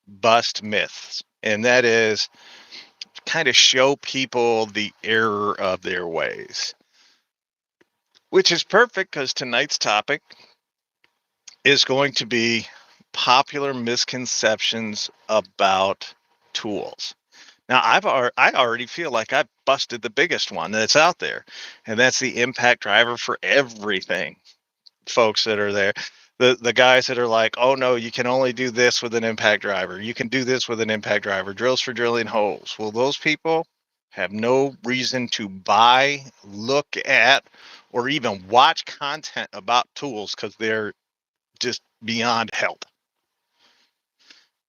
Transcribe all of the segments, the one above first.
bust myths, and that is kind of show people the error of their ways, which is perfect because tonight's topic is going to be popular misconceptions about tools. Now, I already feel like I've busted the biggest one that's out there, and that's the impact driver for everything. Folks that are there, the guys that are like, oh no, you can only do this with an impact driver. You can do this with an impact driver. Drills for drilling holes. Well, those people have no reason to buy, look at, or even watch content about tools because they're just beyond help.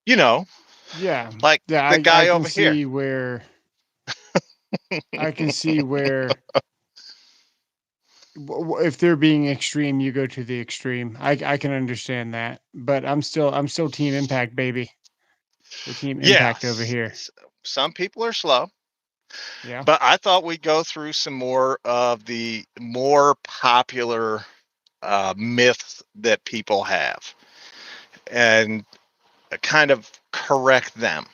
You know, Yeah, like yeah, the I guy can over here. see where I can see where if they're being extreme, you go to the extreme. I can understand that, but I'm still Team Impact, baby. We're Team Impact over Yes, here. some people are slow, Yeah. but I thought we'd go through some more of the more popular myths that people have and kind of correct them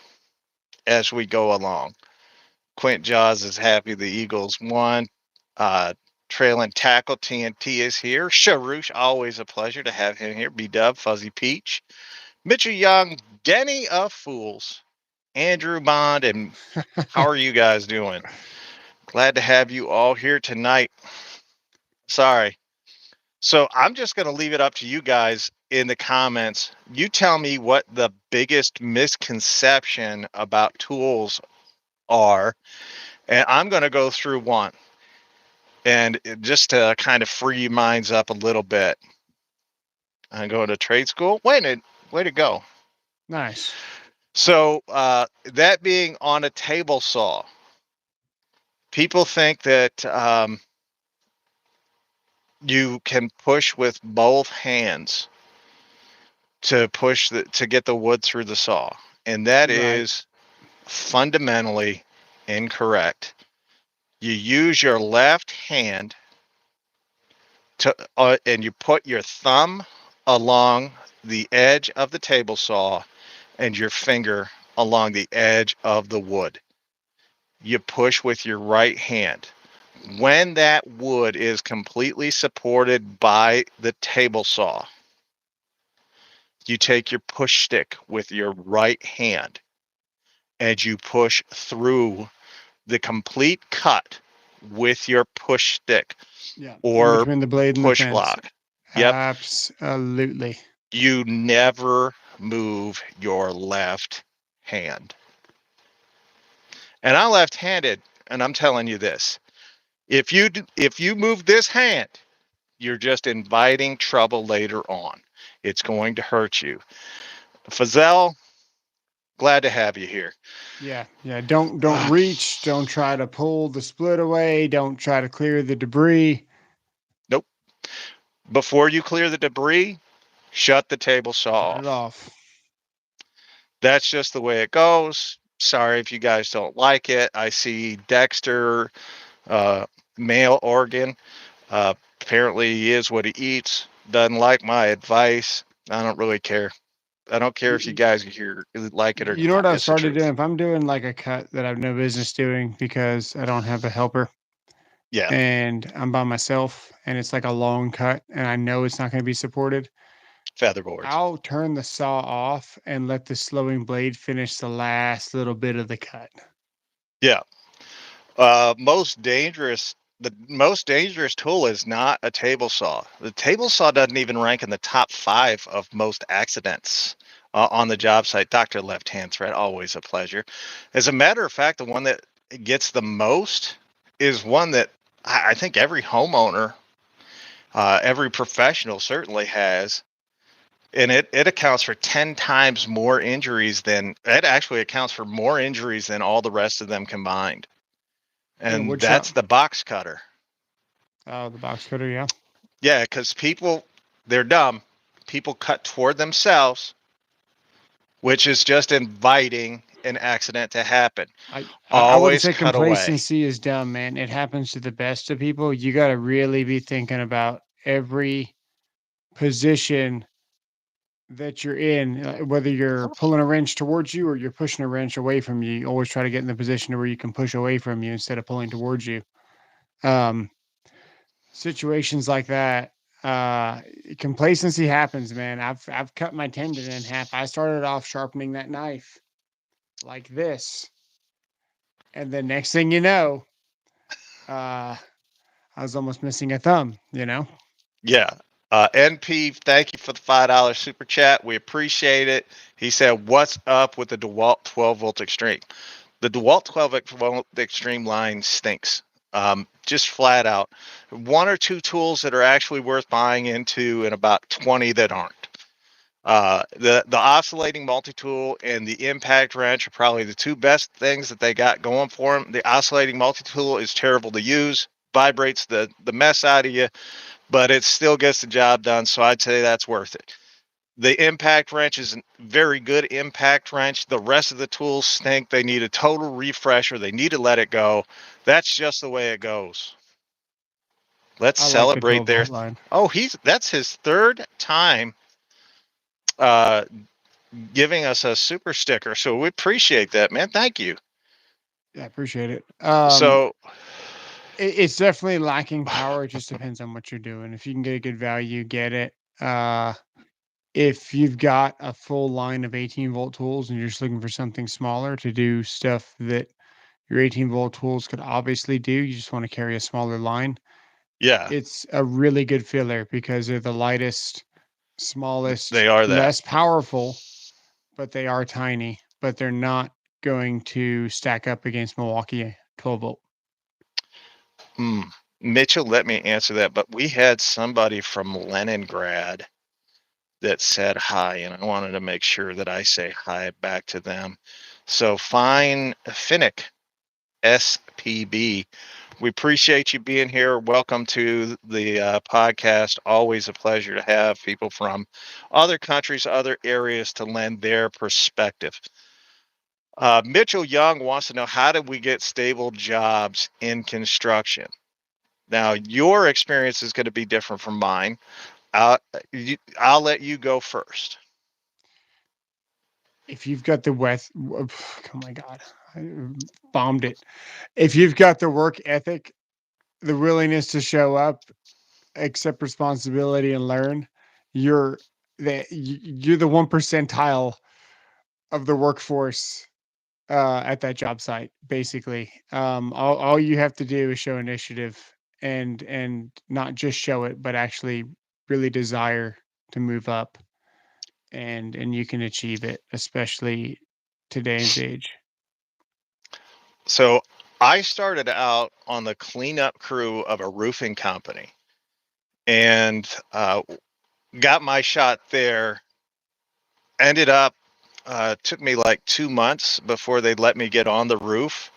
as we go along. Quint Jaws is happy the Eagles won. Uh, Trailing Tackle TNT is here. Sharouche, always a pleasure to have him here. B Dub, Fuzzy Peach, Mitchell Young, Denny of Fools, Andrew Bond, and how are you guys doing? Glad to have you all here tonight. Sorry. So I'm just going to leave it up to you guys in the comments. You tell me what the biggest misconception about tools are, and I'm going to go through one. And just to kind of free your minds up a little bit, I'm going to trade school. Way to go. Nice. So that being on a table saw, people think that you can push with both hands to get the wood through the saw, and that Right. is fundamentally incorrect. You use your left hand to and you put your thumb along the edge of the table saw and your finger along the edge of the wood. You push with your right hand. When that wood is completely supported by the table saw, you take your push stick with your right hand and you push through the complete cut with your push stick Yeah. In or between the blade and the push fence. block. Yep. Absolutely. You never move your left hand. And I'm left-handed, and I'm telling you this. If you move this hand, you're just inviting trouble later on. It's going to hurt you. Fazell, glad to have you here. Yeah. Yeah. Don't reach. Don't try to pull the split away. Don't try to clear the debris. Nope. Before you clear the debris, shut the table saw Shut it off. off. That's just the way it goes. Sorry if you guys don't like it. I see Dexter, uh, male organ. Apparently, he is what he eats. Doesn't like my advice. I don't really care. I don't care if you Y- guys hear like it or You know what not. I've It's the started doing? truth. If I'm doing like a cut that I've no business doing because I don't have a helper Yeah, and I'm by myself and it's like a long cut and I know it's not going to be supported, featherboards. I'll turn the saw off and let the slowing blade finish the last little bit of the cut. Yeah. Most dangerous. The most dangerous tool is not a table saw. The table saw doesn't even rank in the top 5 of most accidents on the job site. Dr. Left Hand Threat, always a pleasure. As a matter of fact, the one that gets the most is one that I think every homeowner, every professional certainly has, and it accounts for 10 times more injuries than it actually accounts for more injuries than all the rest of them combined. Yeah, And which that's the box cutter. oh, the box cutter, yeah. Yeah, because people, they're dumb. People cut toward themselves, which is just inviting an accident to happen. I wouldn't Always say cut away. complacency is dumb, man. It happens to the best of people. You got to really be thinking about every position that you're in, whether you're pulling a wrench towards you or you're pushing a wrench away from you, you always try to get in the position to where you can push away from you instead of pulling towards you. Um, Situations like that, uh, complacency happens, man. I've cut my tendon in half. I started off sharpening that knife like this, and the next thing you know, uh, I was almost missing a thumb. You know, Yeah. NP, thank you for the $5 super chat. We appreciate it. He said, "What's up with the DeWalt 12-volt Extreme?" The DeWalt 12-volt Extreme line stinks. Just flat out. One or two tools that are actually worth buying into, and about 20 that aren't. The oscillating multi-tool and the impact wrench are probably the two best things that they got going for them. The oscillating multi-tool is terrible to use, vibrates the mess out of you, but it still gets the job done. So I'd say that's worth it. The impact wrench is a very good impact wrench. The rest of the tools stink. They need a total refresher. They need to let it go. That's just the way it goes. Let's I like the celebrate 12 their. volt line. Oh, that's his third time uh, giving us a super sticker. So we appreciate that, man. Thank you. Yeah, I appreciate it. So, It's definitely lacking power. It just depends on what you're doing. If you can get a good value, get it. Uh, if you've got a full line of 18-volt tools and you're just looking for something smaller to do stuff that your 18-volt tools could obviously do, you just want to carry a smaller line. yeah, It's a really good filler because they're the lightest, they smallest, are that. less powerful, but they are tiny. But they're not going to stack up against Milwaukee 12 volt. Hmm. Mitchell, let me answer that. But we had somebody from Leningrad that said hi, and I wanted to make sure that I say hi back to them. So, fine, Finnick, SPB. We appreciate you being here. Welcome to the podcast. Always a pleasure to have people from other countries, other areas to lend their perspective. Mitchell Young wants to know, how did we get stable jobs in construction? Now, your experience is going to be different from mine. I'll, I'll let you go first. If you've got the oh my god, I bombed it. If you've got the work ethic, the willingness to show up, accept responsibility, and learn, you're you're the 1 percentile of the workforce at that job site. Basically, all you have to do is show initiative and not just show it, but actually really desire to move up, and you can achieve it, especially today's age. So, I started out on the cleanup crew of a roofing company and got my shot there. Ended up, took me like 2 months before they'd let me get on the roof.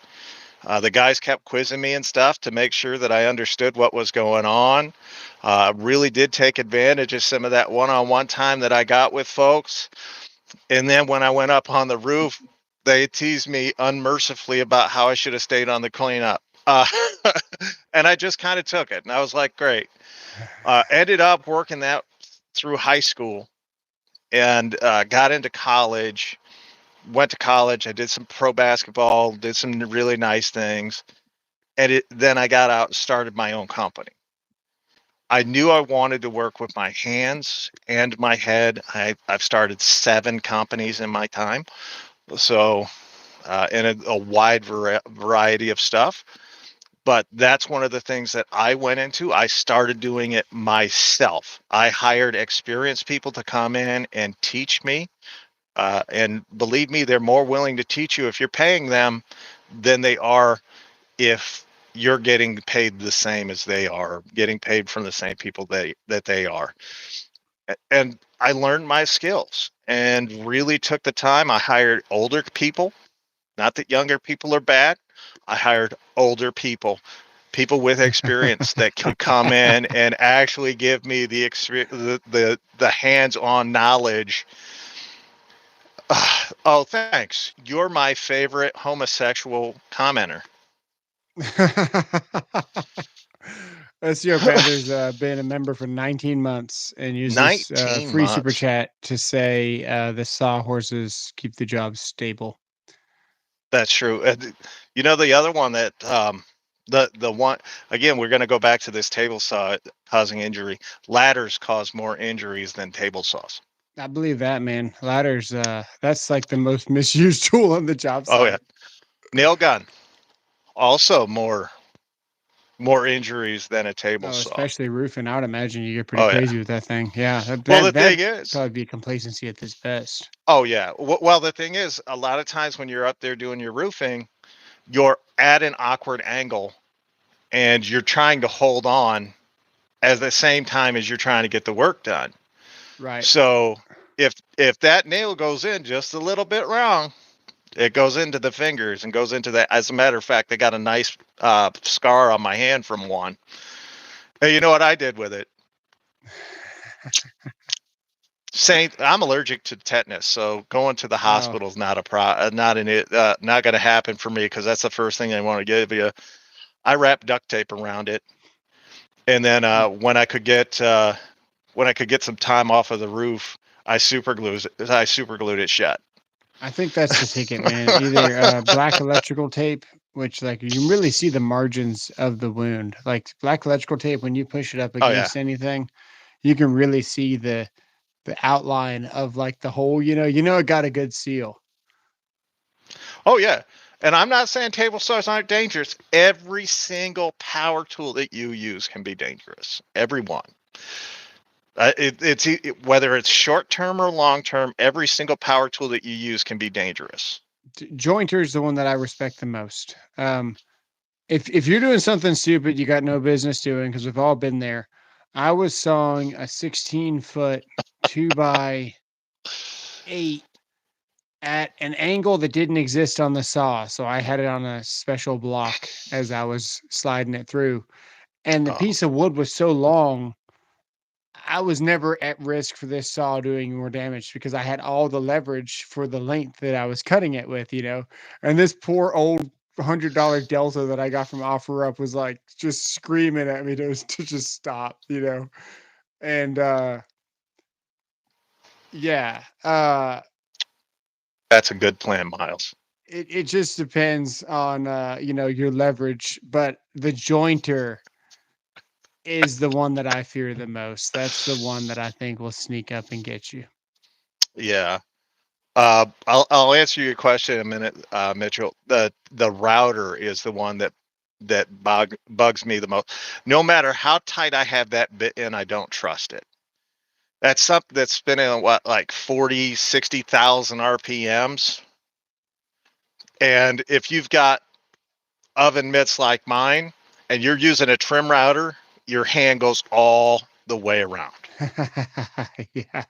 The guys kept quizzing me and stuff to make sure that I understood what was going on. Really did take advantage of some of that one-on-one time that I got with folks. And then when I went up on the roof, they teased me unmercifully about how I should have stayed on the cleanup. And I just kind of took it. And I was like, great. Ended up working that through high school and got into college. Went to college. I did some pro basketball, did some really nice things. And then I got out and started my own company. I knew I wanted to work with my hands and my head. I've started 7 companies in my time. So, in a wide variety of stuff. But that's one of the things that I went into. I started doing it myself. I hired experienced people to come in and teach me. And believe me, they're more willing to teach you if you're paying them than they are if you're getting paid the same as they are, getting paid from the same people that they are. And I learned my skills and really took the time. I hired older people, not that younger people are bad. I hired older people, people with experience that could come in and actually give me the experience, the hands-on knowledge. Oh, thanks. You're my favorite homosexual commenter. Osteopath has been a member for 19 months and uses 19 free super months. chat to say the sawhorses keep the job stable. That's true. You know the other one that the one again, we're going to go back to this table saw causing injury. Ladders cause more injuries than table saws. I believe that, man. Ladders, that's like the most misused tool on the job Oh yeah, site. nail gun also more injuries than a table Oh, saw. especially roofing. I would imagine you get pretty Oh yeah. crazy with that thing. Yeah, Well, the that thing is, probably be complacency at its best. oh yeah. Well, the thing is, a lot of times when you're up there doing your roofing, you're at an awkward angle and you're trying to hold on at the same time as you're trying to get the work done. Right. So if that nail goes in just a little bit wrong, it goes into the fingers and goes into that. As a matter of fact, I got a nice scar on my hand from one. And you know what I did with it? Saying I'm allergic to tetanus, so going to the Oh, hospital is not not going to happen for me because that's the first thing they want to give you. I wrapped duct tape around it, and then mm, when I could get some time off of the roof, I super glued it shut. I think that's the ticket, man. Either black electrical tape, which like you can really see the margins of the wound. Like black electrical tape, when you push it up Oh yeah. against anything, you can really see the outline of like the hole. It got a good seal. Oh yeah. And I'm not saying table saws aren't dangerous. Every single power tool that you use can be dangerous. Every one. Whether it's short term or long term, every single power tool that you use can be dangerous. Jointer is the one that I respect the most. If you're doing something stupid you got no business doing, because we've all been there. I was sawing a 16-foot 2x8 at an angle that didn't exist on the saw, so I had it on a special block as I was sliding it through. And the Oh, piece of wood was so long, I was never at risk for this saw doing more damage because I had all the leverage for the length that I was cutting it with. And this poor old $100 Delta that I got from OfferUp was like just screaming at me to just stop. And yeah, that's a good plan, Miles. it just depends on your leverage, but the jointer is the one that I fear the most. That's the one that I think will sneak up and get you. Yeah. I'll answer your question in a minute, Mitchell. The router is the one that bugs me the most. No matter how tight I have that bit in, I don't trust it. That's something that's spinning at what, like 40, 60,000 RPMs. And if you've got oven mitts like mine and you're using a trim router, your hand goes all the way around. Yeah.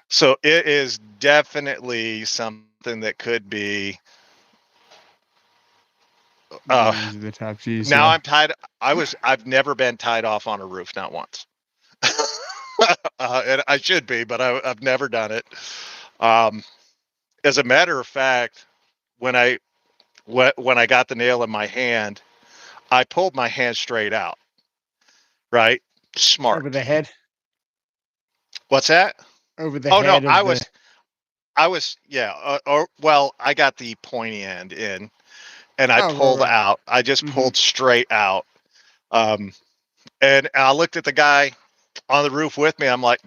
So it is definitely something that could be. Uh, Getting into the top G's, Now yeah. I'm tied. I've never been tied off on a roof, not once. And I should be, but I've never done it. Um, as a matter of fact, when I when I got the nail in my hand, I pulled my hand straight out. Right, Over the smart. head, What's that? over the Oh no, head of the. yeah. Or well, I got the pointy end in, and I Oh, right, pulled right. out. I just Hmm. pulled straight out. Um, and I looked at the guy on the roof with me. I'm like,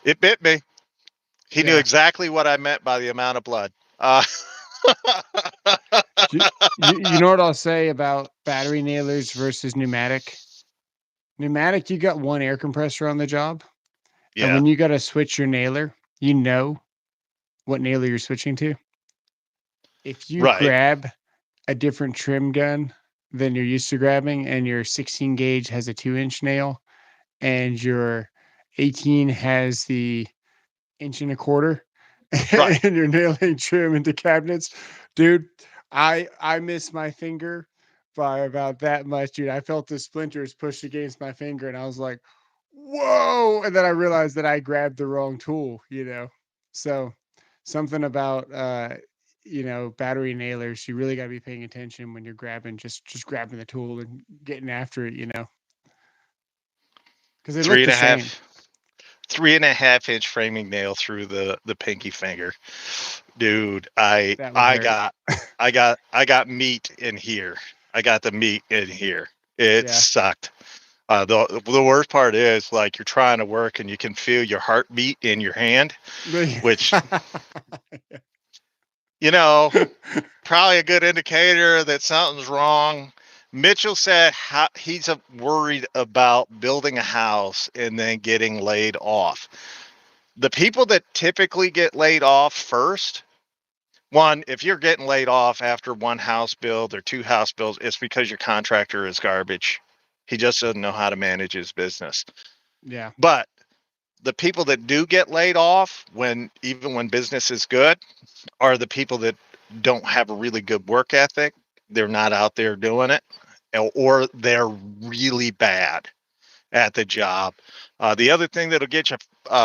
it bit me. He knew Yeah. exactly what I meant by the amount of blood. Uh, You know what I'll say about battery nailers versus pneumatic? Pneumatic, you got one air compressor on the job, and yeah, when you got to switch your nailer, you know what nailer you're switching to. If you right, grab a different trim gun than you're used to grabbing, and your 16 gauge has a 2-inch nail, and your 18 has the inch and a quarter, right. and you're nailing trim into cabinets, dude. I missed my finger by about that much, dude. I felt the splinters push against my finger, and I was like, "Whoa!" And then I realized that I grabbed the wrong tool. So something about battery nailers, you really got to be paying attention when you're grabbing, just grabbing the tool and getting after it, because they Three look and the a same. half, 3.5 inch framing nail through the pinky finger, dude. I That would I hurt. got I got meat in here. I got the meat in here. It Yeah. sucked. The worst part is like you're trying to work and you can feel your heartbeat in your hand, which you know probably a good indicator that something's wrong. Mitchell said he's worried about building a house and then getting laid off. The people that typically get laid off first, one, if you're getting laid off after one house build or two house builds, it's because your contractor is garbage. He just doesn't know how to manage his business. Yeah. But the people that do get laid off even when business is good are the people that don't have a really good work ethic. They're not out there doing it, or they're really bad at the job. The other thing that'll get you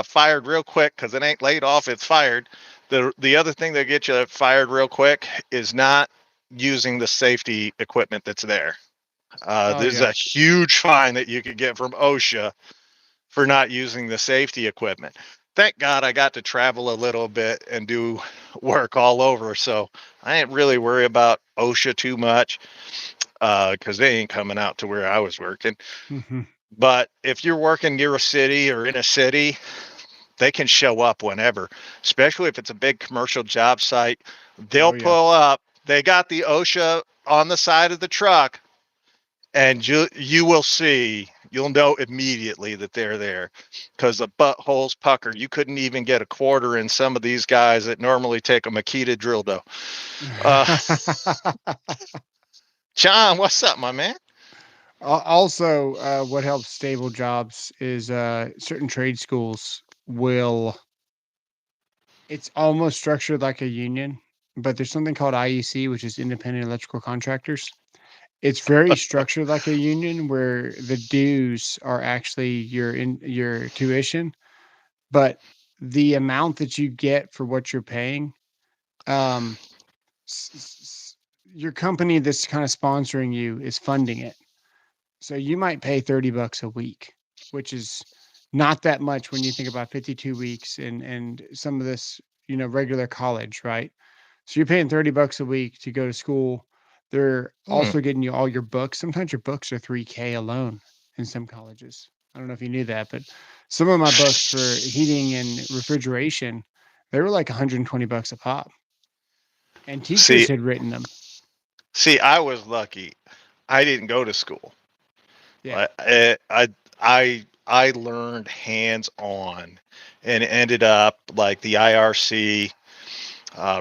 fired real quick, because it ain't laid off, it's fired. The other thing that get you fired real quick is not using the safety equipment that's there. Oh There's yeah. a huge fine that you could get from OSHA for not using the safety equipment. Thank God I got to travel a little bit and do work all over, so I ain't really worry about OSHA too much because they ain't coming out to where I was working. Hmm. But if you're working near a city or in a city, they can show up whenever, especially if it's a big commercial job site. Oh They'll yeah. pull up. They got the OSHA on the side of the truck, and you will see. You'll know immediately that they're there because the buttholes pucker. You couldn't even get a quarter in some of these guys that normally take a makita drill dough. Uh, John, what's up, my man? Also, what helps stable jobs is certain trade schools will. It's almost structured like a union, but there's something called IEC, which is Independent Electrical Contractors. It's very structured like a union where the dues are actually your tuition, but the amount that you get for what you're paying, um, your company that's kind of sponsoring you is funding it. So you might pay $30 a week, which is not that much when you think about 52 weeks and some of this, regular college, right? So you're paying $30 a week to go to school. They're Hmm. also getting you all your books. Sometimes your books are 3K alone in some colleges. I don't know if you knew that, but some of my books for heating and refrigeration, they were like $120 a pop. And teachers See, had written them. I was lucky. I didn't go to school. Yeah. I learned hands on, and ended up like the IRC.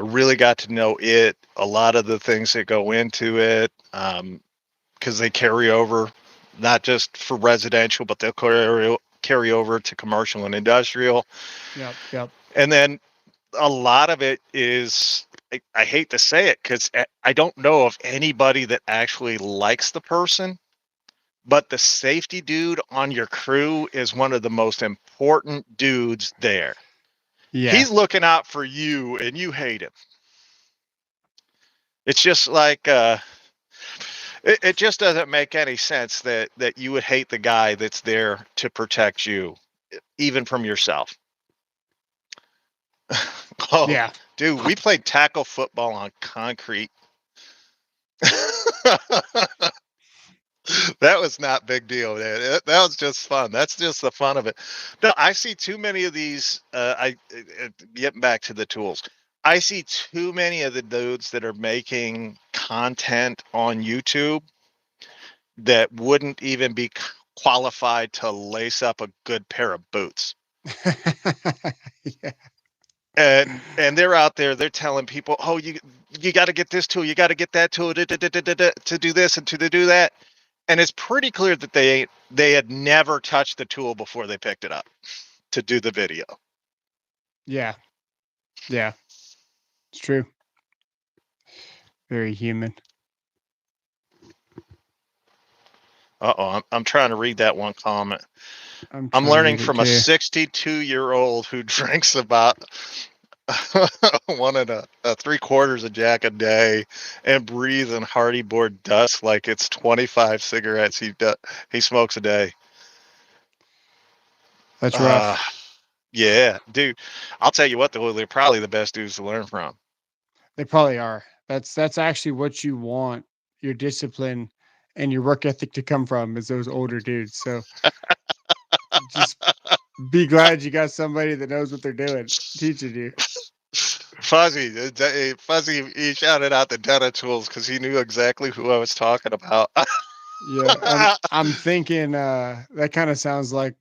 Really got to know it. A lot of the things that go into it, because they carry over, not just for residential, but they'll carry over to commercial and industrial. Yep. Yep. And then a lot of it is. I hate to say it because I don't know of anybody that actually likes the person, but the safety dude on your crew is one of the most important dudes there. Yeah. He's looking out for you and you hate him. It's just like it just doesn't make any sense that you would hate the guy that's there to protect you, even from yourself. Oh, Yeah. dude, we played tackle football on concrete. That was not big deal, man. That was just fun. That's just the fun of it. No, I see too many of these. Getting back to the tools, I see too many of the dudes that are making content on YouTube that wouldn't even be qualified to lace up a good pair of boots. Yeah. And they're out there. They're telling people, "Oh, you got to get this tool. You got to get that tool to do this and to do that." And it's pretty clear that they had never touched the tool before they picked it up to do the video. Yeah. Yeah. It's true. Very human. I'm trying to read that one comment. I'm I'm trying to learning read it from a too. 62-year-old who drinks about one and a three quarters a jack a day, and breathing hardy board dust like it's 25 cigarettes he smokes a day. That's Uh, rough. yeah, dude. I'll tell you what, though, they're probably the best dudes to learn from. They probably are. That's actually what you want your discipline and your work ethic to come from is those older dudes. So just be glad you got somebody that knows what they're doing, teaching you. Fuzzy, he shouted out the data tools because he knew exactly who I was talking about. Yeah, I'm thinking that kind of sounds like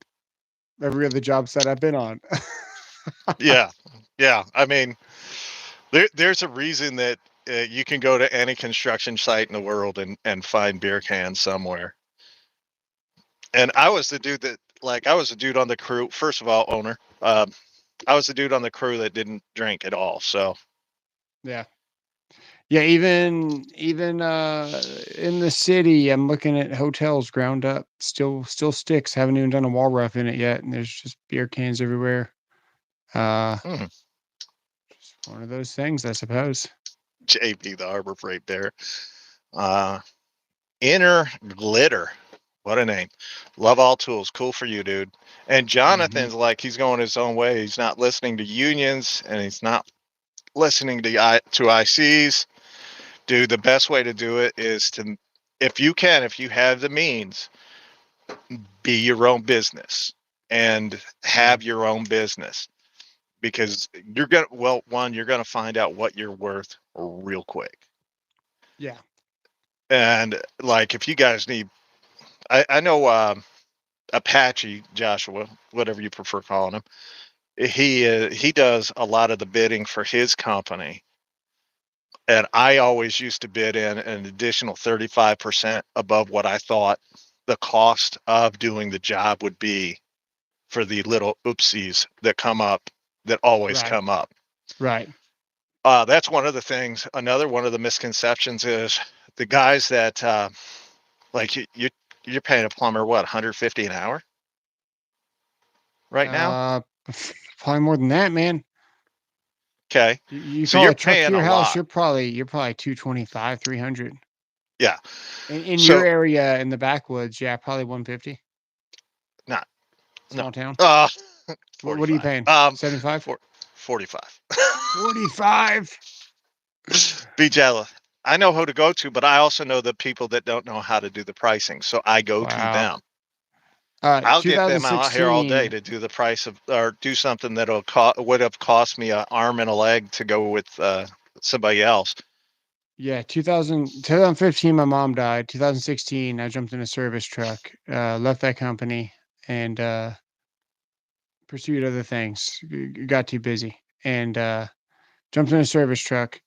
every other job site I've been on. Yeah, yeah. I mean, there's a reason that you can go to any construction site in the world and find beer cans somewhere. And I was the dude that, like, I was the dude on the crew. First of all, owner. I was the dude on the crew that didn't drink at all. So, Yeah. Yeah, even in the city, I'm looking at hotels ground up, still sticks. Haven't even done a wall rough in it yet, and there's just beer cans everywhere. Uh, hmm, just one of those things, I suppose. JP, the Harbor Freight there. Uh, Inner Glitter. What a name. Love all tools. Cool for you, dude. And Mhm. Jonathan's like, he's going his own way. He's not listening to unions and he's not listening to ICs. Dude, the best way to do it is to, if you can, if you have the means, be your own business and Yeah. have your own business because you're going to, well, one, you're going to find out what you're worth real quick. Yeah. And like, if you guys need, I know, Apache Joshua, whatever you prefer calling him, he does a lot of the bidding for his company, and I always used to bid in an additional 35% above what I thought the cost of doing the job would be for the little oopsies that come up, that always Right. come up. Right. That's one of the things. Another one of the misconceptions is the guys that like you're paying a plumber what 150 an hour right now. Uh, Probably more than that, man. Okay, You so call you're a truck to paying your a house, lot. you're probably 225, 300. Yeah. In your So area in the backwoods, yeah, probably 150. not no. Small town. Uh What are you 45. paying? 75? For 45. 45. Be jealous. I know who to go to, but I also know the people that don't know how to do the pricing. So I go to Wow. them. I'll get them out here all day 2016. to do the price of, or do something that'll would have cost me an arm and a leg to go with somebody else. Yeah, 2015, my mom died. 2016, I jumped in a service truck, left that company and pursued other things. Got too busy and jumped in a service truck,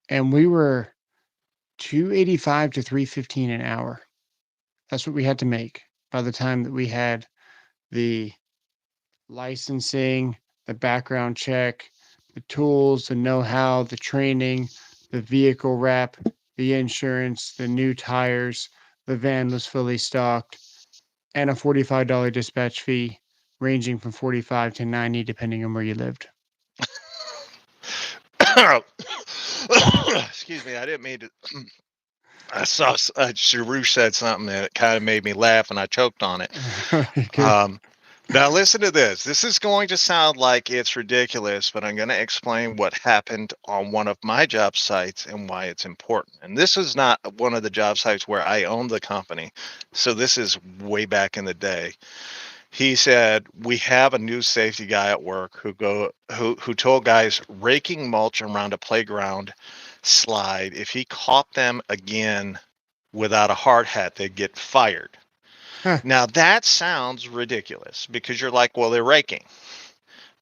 and we were 285 to 315 an hour. That's what we had to make by the time that we had the licensing, the background check, the tools, the know-how, the training, the vehicle wrap, the insurance, the new tires, the van was fully stocked, and a $45 dispatch fee ranging from 45 to 90 depending on where you lived. Excuse me, I didn't mean to. I saw Sharu said something that kind of made me laugh, and I choked on it. Good. Um, Now, listen to this. This is going to sound like it's ridiculous, but I'm going to explain what happened on one of my job sites and why it's important. And this is not one of the job sites where I owned the company. So this is way back in the day. He said, "We have a new safety guy at work who told guys raking mulch around a playground slide, if he caught them again without a hard hat, they'd get fired." Huh, Now that sounds ridiculous because you're like, well, they're raking.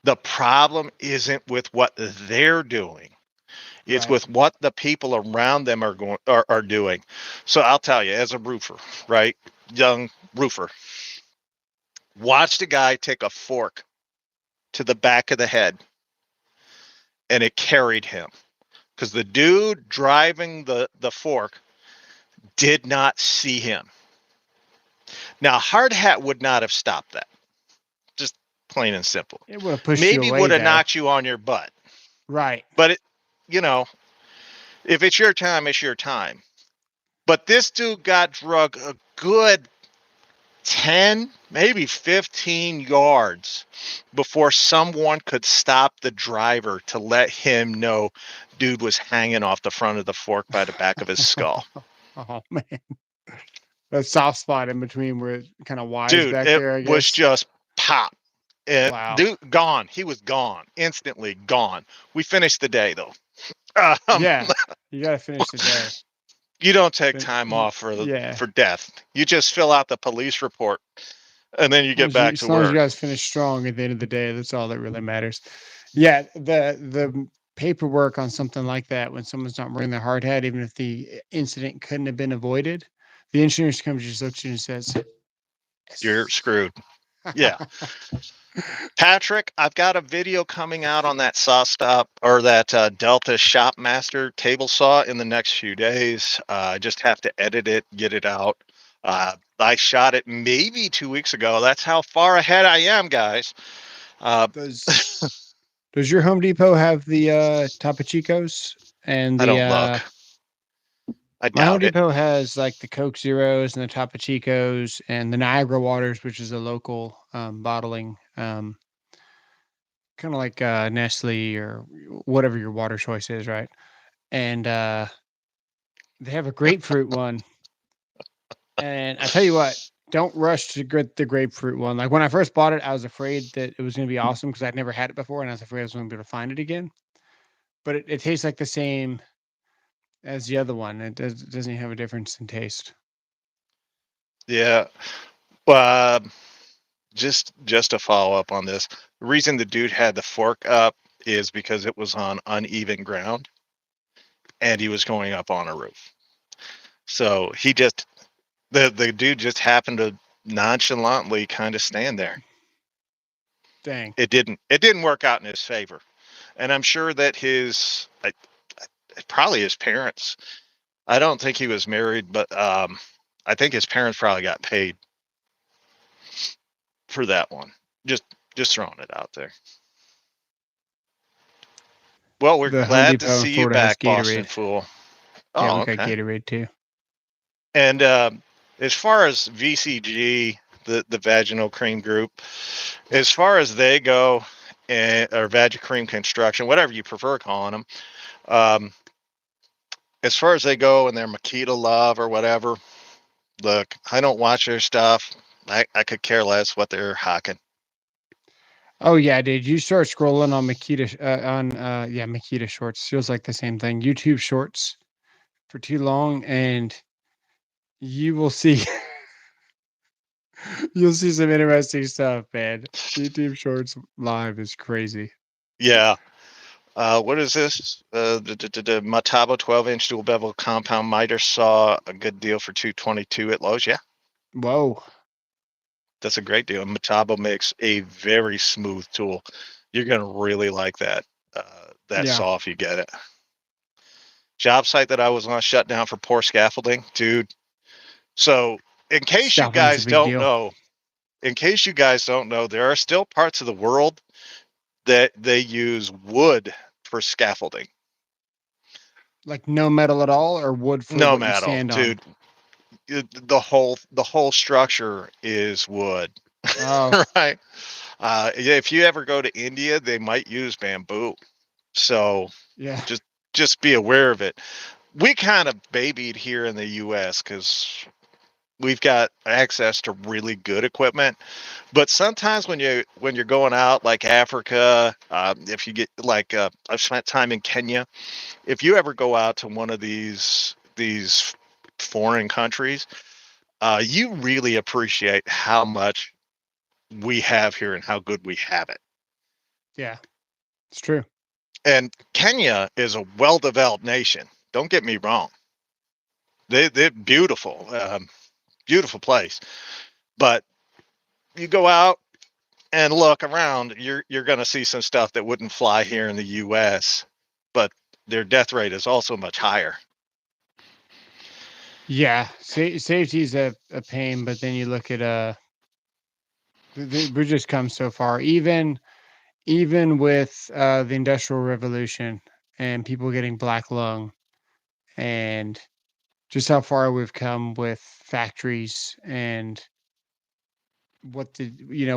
The problem isn't with what they're doing. It's right. with what the people around them are doing. So I'll tell you, as a roofer, right? Young roofer, watched a guy take a fork to the back of the head and it carried him because the dude driving the fork did not see him. Now, hard hat would not have stopped that. Just plain and simple. It would have pushed you Maybe away would have though. knocked you on your butt. Right. But it, you know, if it's your time, it's your time. But this dude got drug a good 10, maybe 15 yards before someone could stop the driver to let him know dude was hanging off the front of the fork by the back of his skull. Oh man, that soft spot in between where it kind of wise Dude, back it there, I was guess. just pop. And Wow. dude, gone. He was gone, instantly gone. We finished the day though. Um, Yeah, you got to finish the day. you don't take But time off for yeah, for death. You just fill out the police report and then you get back to as long as you work. guys finish strong at the end of the day, that's all that really matters. Yeah, the paperwork on something like that when someone's not wearing their hard hat, even if the incident couldn't have been avoided, the insurance company just looks at you and says, You're "Yes." screwed. Yeah. Patrick, I've got a video coming out on that saw stop or that Delta Shopmaster table saw in the next few days. I just have to edit it, get it out. I shot it maybe 2 weeks ago. That's how far ahead I am, guys. Uh, Does does your Home Depot have the Topo Chicos and I the don't look. I my Home doubt it. Depot has like the Coke Zeros and the Topo Chicos and the Niagara Waters, which is a local bottling, kind of like Nestle or whatever your water choice is, right? And they have a grapefruit one. And I tell you what, don't rush to get the grapefruit one. Like when I first bought it, I was afraid that it was going to be awesome because I'd never had it before, and I was afraid I was going to be able to find it again. But it tastes like the same as the other one. Doesn't have a difference in taste. Yeah. Uh, just to follow up on this, the reason the dude had the fork up is because it was on uneven ground and he was going up on a roof. So he just the dude just happened to nonchalantly kind of stand there. Dang. It didn't work out in his favor, and I'm sure that probably his parents. I don't think he was married, but I think his parents probably got paid for that one. Just just throwing it out there. Well, we're The Home glad to Depot in see you Florida has back, Boston Gatorade. Fool. Yeah, Oh, we got okay. Gatorade too. And as far as VCG, the vaginal cream group, as far as they go, or Vagicream Construction, whatever you prefer calling them, um, as far as they go and their Makita love or whatever, look, I don't watch their stuff. I could care less what they're hawking. Oh yeah, dude. You start scrolling on Makita Shorts. Feels like the same thing. YouTube Shorts for too long, and you will see you'll see some interesting stuff, man. YouTube Shorts live is crazy. Yeah. What is this? The Matabo 12-inch dual bevel compound miter saw a good deal for 222 at Lowe's. Yeah, Whoa. that's a great deal. Matabo makes a very smooth tool. You're gonna really like that Yeah. saw if you get it. Job site that I was on shut down for poor scaffolding, dude. So in case you Scaffolding's a guys big don't deal. know, there are still parts of the world that they use wood for scaffolding. Like no metal at all, or wood for No what you metal, stand on. dude. The whole structure is wood, Oh right? Yeah, if you ever go to India, they might use bamboo. So yeah. just just be aware of it. We kind of babied here in the U.S. because we've got access to really good equipment. But sometimes when you're going out like Africa, if you get like I've spent time in Kenya. If you ever go out to one of these foreign countries, you really appreciate how much we have here and how good we have it. Yeah. It's true. And Kenya is a well-developed nation. Don't get me wrong; they're beautiful, beautiful place. But you go out and look around, you're going to see some stuff that wouldn't fly here in the U.S. But their death rate is also much higher. Yeah. Safety's a pain, but then you look at we just come so far. even with the Industrial Revolution and people getting black lung and just how far we've come with factories and what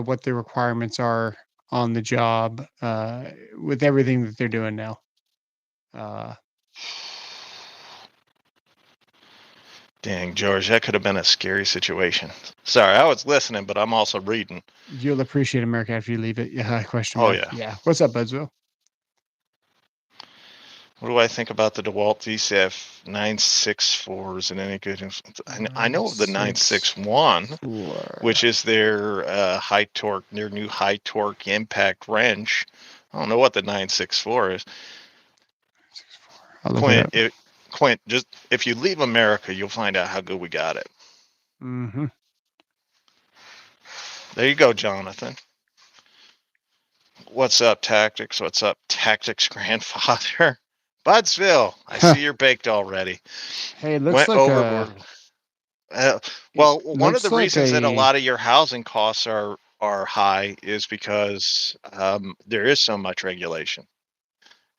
what the requirements are on the job with everything that they're doing now. Uh, Dang, George, that could have been a scary situation. Sorry, I was listening, but I'm also reading. you'll appreciate America after you leave it. Yeah, question Oh, mark. yeah. Yeah. What's up, Budsville? What do I think about the DeWalt DCF 964? Is it any good? I Nine know of the six 961, which four. is their high torque, their new high torque impact wrench. I don't know what the 964 is. 6, 4. I'll look it Quint, up. Quint, just if you leave America, you'll find out how good we got it. Mm-hmm. There you go, Jonathan. What's up, Tactics? What's up, Tactics grandfather? Budsville, I see you're baked already. Hey, it looks Went like overboard. Uh, it well, one of looks the like reasons that a a lot of your housing costs are high is because there is so much regulation.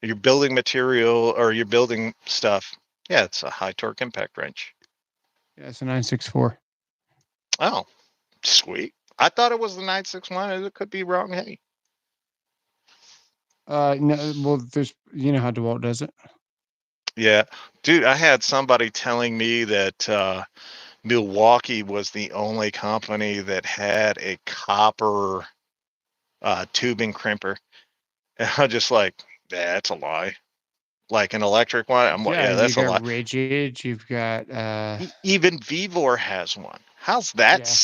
You're building material or you're building stuff. Yeah, it's a high torque impact wrench. yeah, it's a 964. Oh, sweet. I thought it was the 961. It could be wrong. Hey. No, well, there's how DeWalt does it. Yeah, dude, I had somebody telling me that Milwaukee was the only company that had a copper tubing crimper. And I'm just like, that's a lie. Like an electric one, I'm like, Yeah, yeah, you that's a got lie. rigid. You've got Even Vivor has one. yeah.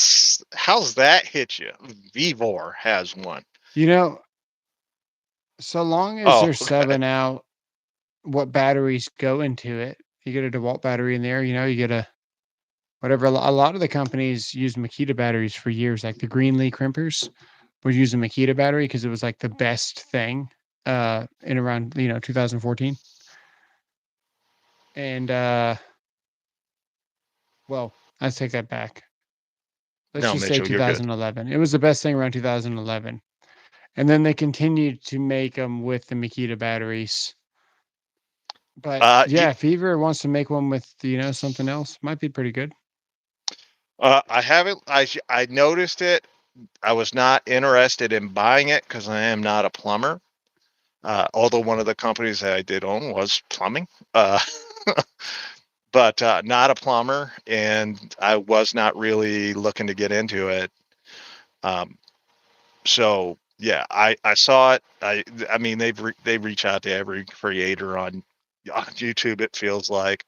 How's that hit you? Vivor has one. You know, so long as Oh, they're okay. subbing out what batteries go into it, you get a DeWalt battery in there. You get a whatever. A lot of the companies use Makita batteries for years, like the Greenlee crimpers would use a Makita battery because it was like the best thing in around 2014. And well, I take that back. Let's No, just say Mitchell, you're good. 2011. It was the best thing around 2011. And then they continued to make them with the Makita batteries. But Uh, you, yeah, if Fever wants to make one with something else, might be pretty good. I haven't. I noticed it. I was not interested in buying it because I am not a plumber. Although one of the companies that I did own was plumbing. Uh, but not a plumber, and I was not really looking to get into it. Um, so yeah, I saw it. I mean they reach out to every creator on YouTube. It feels like,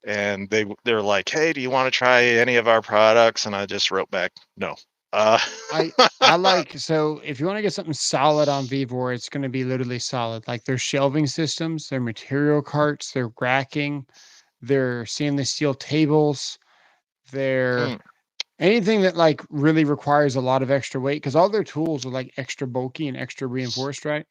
and they're like, hey, do you want to try any of our products? And I just wrote back, no. Uh, I I like so if you want to get something solid on Vivor, it's going to be literally solid. Like their shelving systems, their material carts, their racking, their stainless steel tables, their mm, anything that like really requires a lot of extra weight because all their tools are like extra bulky and extra reinforced, right?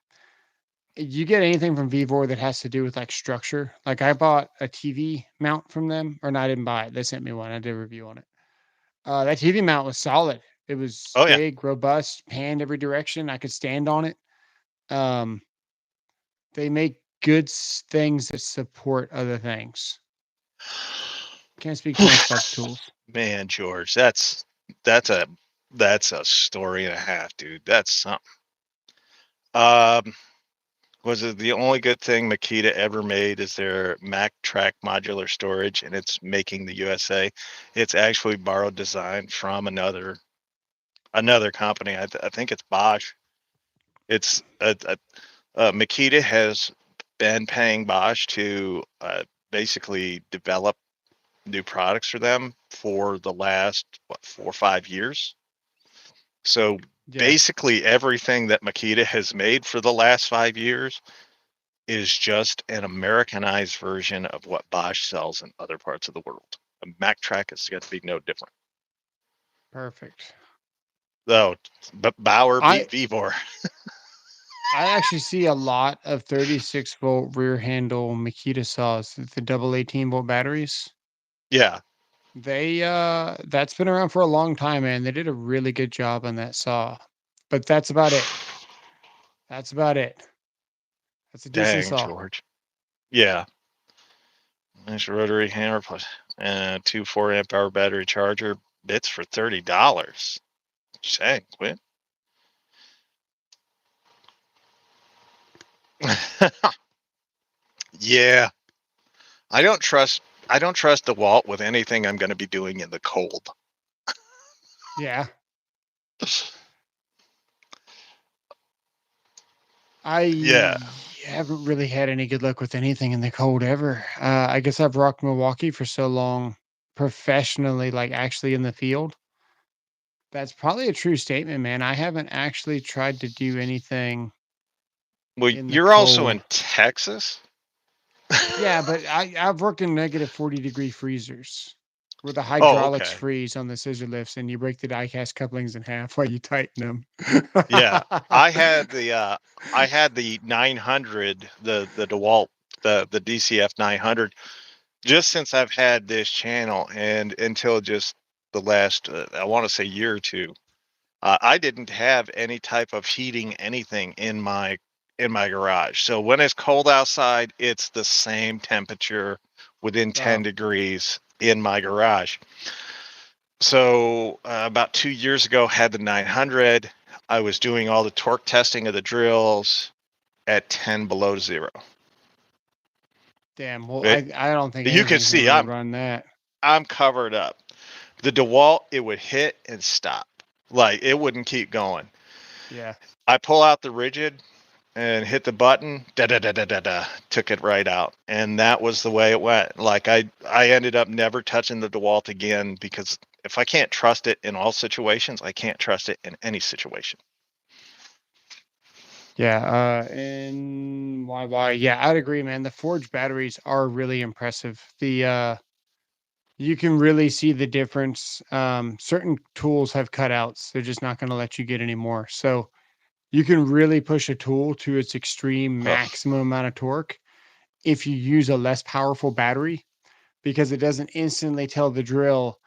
You get anything from Vivor that has to do with like structure. Like I bought a TV mount from them, or no, I didn't buy it. They sent me one. I did a review on it. That TV mount was solid. It was oh yeah. big, robust, panned every direction. I could stand on it. Um, they make good things that support other things. Can't speak too much about the tools. Man, George, that's a that's a story and a half, dude. That's something. Um, was it the only good thing Makita ever made is their Mac Track modular storage, and it's making the USA. It's actually borrowed design from another company. I think it's Bosch. It's Makita has been paying Bosch to basically develop new products for them for the last 4 or 5 years. So Yeah, basically, everything that Makita has made for the last 5 years is just an Americanized version of what Bosch sells in other parts of the world. A Mac Track is going to be no different. perfect. Though, but Bauer I beat Vivor. I actually see a lot of 36-volt rear handle Makita saws, the double 18-volt batteries. Yeah. They that's been around for a long time, man. They did a really good job on that saw. But that's about it. That's about it. That's a decent Dang, saw. George. Yeah. Nice rotary hammer plus 2 4 amp hour battery charger bits for $30. Dang, quit. Yeah. I don't trust DeWalt with anything I'm going to be doing in the cold. Yeah. I Yeah. haven't really had any good luck with anything in the cold ever. I guess I've rocked Milwaukee for so long professionally, like actually in the field. That's probably a true statement, man. I haven't actually tried to do anything Well, in the you're also cold. in Texas. Yeah, but I've worked in negative 40-degree freezers where the Oh, hydraulics okay. freeze on the scissor lifts and you break the die cast couplings in half while you tighten Yeah. them. I had the 900, the DeWalt, the DCF 900 just since I've had this channel and until just the last I want to say year or two. I didn't have any type of heating anything in my garage. So when it's cold outside, it's the same temperature within 10 Oh, degrees in my garage. So about 2 years ago, had the 900. I was doing all the torque testing of the drills at 10 below zero. damn. Well, It, I don't think you can anything can see really run that. I'm covered up. The DeWalt, it would hit and stop. Like it wouldn't keep going. Yeah. I pull out the rigid and hit the button, da da da da da da, took it right out. And that was the way it went. Like I ended up never touching the DeWalt again because if I can't trust it in all situations, I can't trust it in any situation. Yeah. And why? Yeah, I'd agree, man. The forged batteries are really impressive. You can really see the difference. Certain tools have cutouts. They're just not going to let you get any more. So you can really push a tool to its extreme Ugh. maximum amount of torque if you use a less powerful battery because it doesn't instantly tell the drill,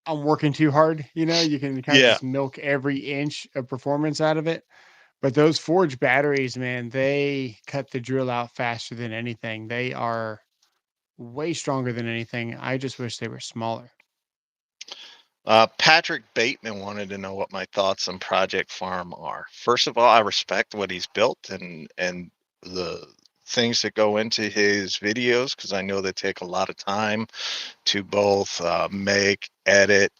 I'm working too hard. You can kind of Yeah. just milk every inch of performance out of it. But those forged batteries, man, they cut the drill out faster than anything. They are way stronger than anything. I just wish they were smaller. Patrick Bateman wanted to know what my thoughts on Project Farm are. First of all, I respect what he's built and the things that go into his videos because I know they take a lot of time to both make, edit,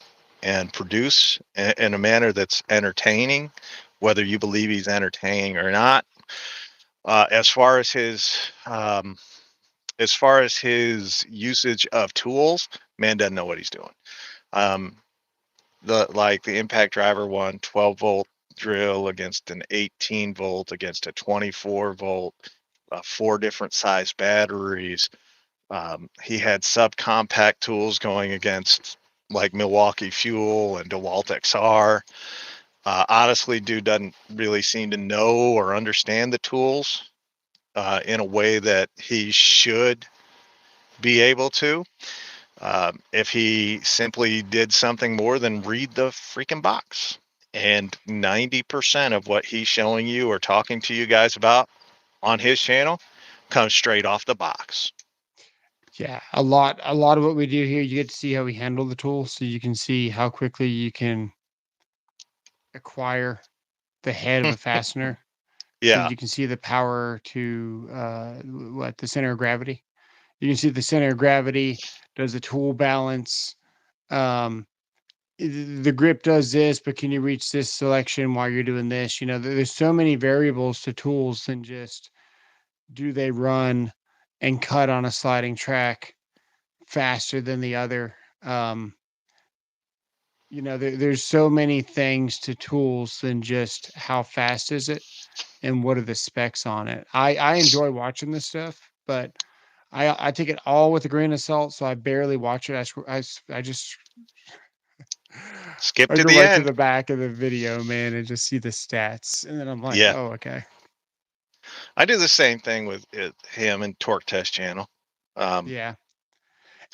and produce in a manner that's entertaining, whether you believe he's entertaining or not. As far as his usage of tools, man doesn't know what he's doing. Um, the impact driver one 12-volt drill against an 18-volt against a 24-volt, four different size batteries. He had subcompact tools going against like Milwaukee Fuel and DeWalt XR. Honestly, dude doesn't really seem to know or understand the tools in a way that he should be able to. If he simply did something more than read the freaking box. And 90% of what he's showing you or talking to you guys about on his channel comes straight off the box. Yeah, a lot of what we do here, you get to see how we handle the tool, so you can see how quickly you can acquire the head of a fastener, so Yeah. you can see the power to the center of gravity. You can see the center of gravity. Does the tool balance? Um, the grip does this, but can you reach this selection while you're doing this? There's so many variables to tools than just do they run and cut on a sliding track faster than the other. Um, there's so many things to tools than just how fast is it and what are the specs on it. I enjoy watching this stuff, but I take it all with a grain of salt, so I barely watch it. I just Skip I to go the right to end. the back of the video, man, and just see the stats, and then I'm like, Yeah. "Oh, okay." I do the same thing with him and Torque Test channel. Um, Yeah.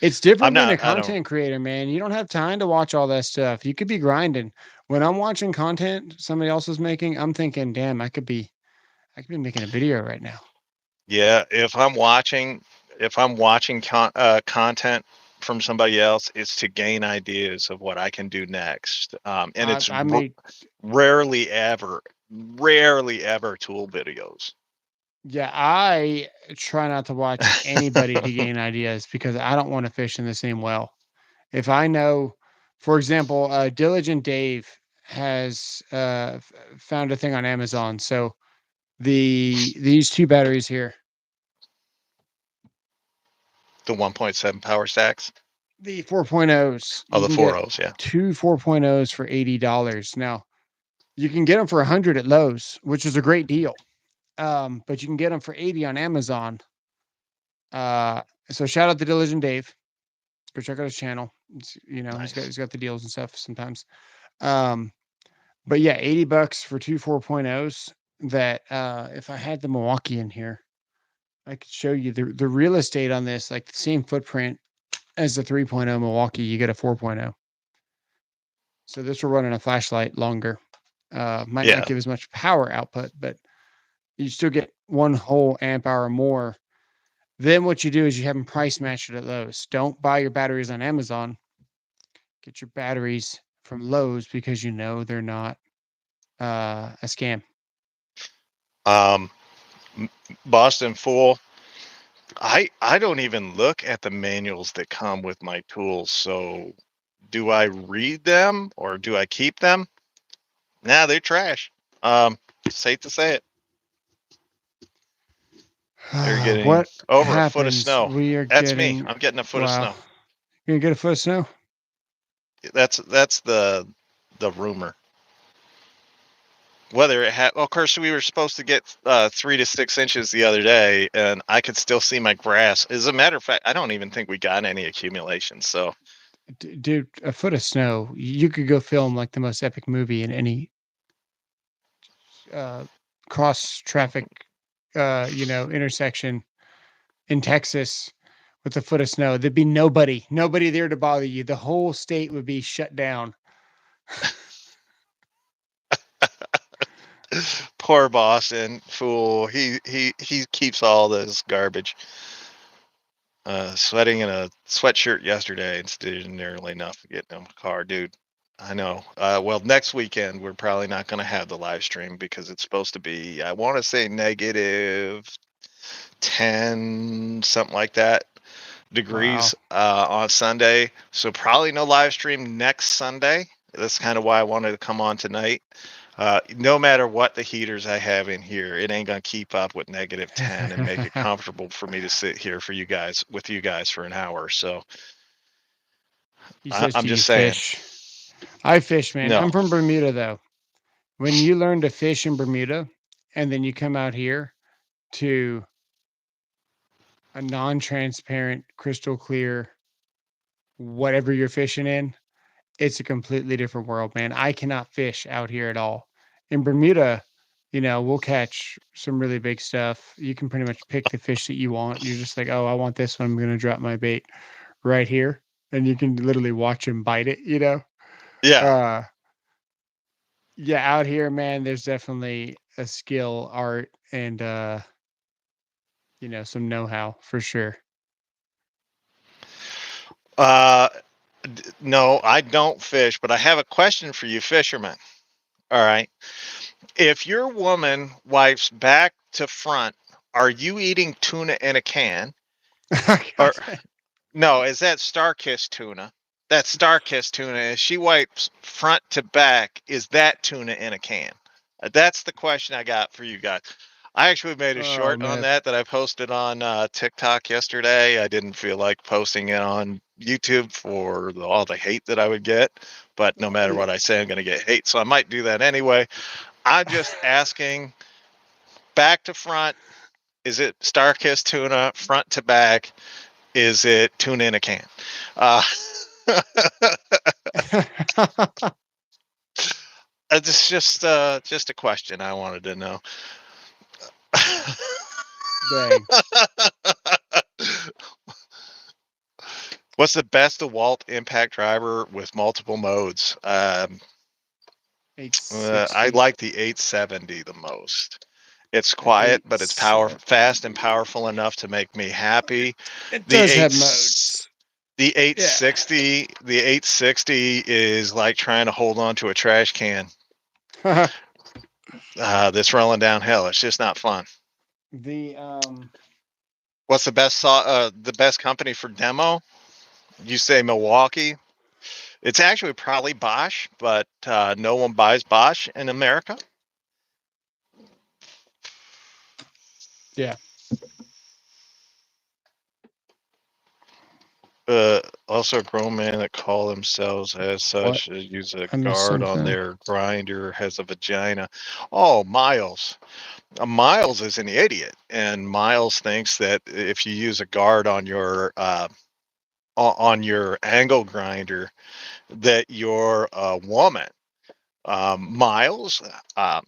It's I'm different being a not, I don't, content creator, man. You don't have time to watch all that stuff. You could be grinding. When I'm watching content somebody else is making, I'm thinking, "Damn, I could be." I could be making a video right now. Yeah, if I'm watching content from somebody else, it's to gain ideas of what I can do next. And it's I made rarely ever tool videos. Yeah, I try not to watch anybody to gain ideas because I don't want to fish in the same well. If I know, for example, Diligent Dave has found a thing on Amazon. So these two batteries here, The 1.7 power stacks. the 4.0s, Oh, you the can four get O's, yeah. two 4.0s for $80. Now you can get them for 100 at Lowe's, which is a great deal. But you can get them for 80 on Amazon. Uh, so shout out to Diligent Dave. Go check out his channel. Nice. He's got the deals and stuff sometimes. Um, but yeah, $80 for two 4.0s that if I had the Milwaukee in here, I could show you the real estate on this, like the same footprint as the 3.0 Milwaukee, you get a 4.0. So this will run on a flashlight longer. Might not Yeah. give as much power output, but you still get one whole amp hour more. Then what you do is you have them price matched at Lowe's. Don't buy your batteries on Amazon. Get your batteries from Lowe's because you know they're not a scam. Um, Boston Fool. I don't even look at the manuals that come with my tools. So do I read them or do I keep them? Nah, they're trash. Safe to say it. They're getting What over a foot of happens? snow. We are That's me. getting I'm getting a foot of wow. snow. You're gonna get a foot of snow? That's the rumor. Whether it had, well, of course, we were supposed to get 3 to 6 inches the other day, and I could still see my grass. As a matter of fact, I don't even think we got any accumulation. So Dude, a foot of snow. You could go film like the most epic movie in any uh cross traffic intersection in Texas with a foot of snow. There'd be nobody there to bother you. The whole state would be shut down. poor Boston fool. He keeps all this garbage. Sweating in a sweatshirt yesterday instead of nearly enough to get in a car, dude. I know. Well, next weekend we're probably not going to have the live stream because it's supposed to be, I want to say -10, something like that, Wow. degrees on Sunday. So probably no live stream next Sunday. That's kind of why I wanted to come on tonight. No matter what the heaters I have in here, it ain't gonna keep up with -10 and make it comfortable for me to sit here for you guys with you guys for an hour. So He says, I'm "Do you just saying, fish?" I fish, man. I'm no. from Bermuda, though. When you learn to fish in Bermuda, and then you come out here to a non-transparent, crystal clear, whatever you're fishing in, it's a completely different world, man. I cannot fish out here at all. In Bermuda, we'll catch some really big stuff. You can pretty much pick the fish that you want. You're just like, oh, I want this one. I'm going to drop my bait right here. And you can literally watch him bite it. Yeah. Uh, yeah, out here, man, there's definitely a skill, art, and, some know-how for sure. Uh, no, I don't fish, but I have a question for you, fishermen. All right. If your woman wipes back to front, are you eating tuna in a can? Or Gotcha. no, is that Starkiss tuna? That Starkiss tuna, if she wipes front to back, is that tuna in a can? That's the question I got for you guys. I actually made a Oh, short on man. that I posted on TikTok yesterday. I didn't feel like posting it on YouTube for all the hate that I would get, but no matter Yeah. what I say, I'm going to get hate, so I might do that anyway. I'm just asking, back to front, is it Starkiss tuna? Front to back, is it tuna in a can? Uh, it's just a question I wanted to know. Dang. What's the best DeWalt impact driver with multiple modes? I 860. like the 870 the most. It's The quiet, but it's 870. fast and powerful enough to make me happy. It The does have eight modes. the Yeah. 860 is like trying to hold on to a trash can. That's rolling downhill. It's just not fun. the What's the best company for demo? You say Milwaukee. It's actually probably Bosch, but no one buys Bosch in America. yeah. Also, a grown man that call themselves as What? such use a I missed guard on something. their grinder has a vagina. Oh, Miles. Miles is an idiot, and Miles thinks that if you use a guard on your angle grinder, that you're a woman. Miles, I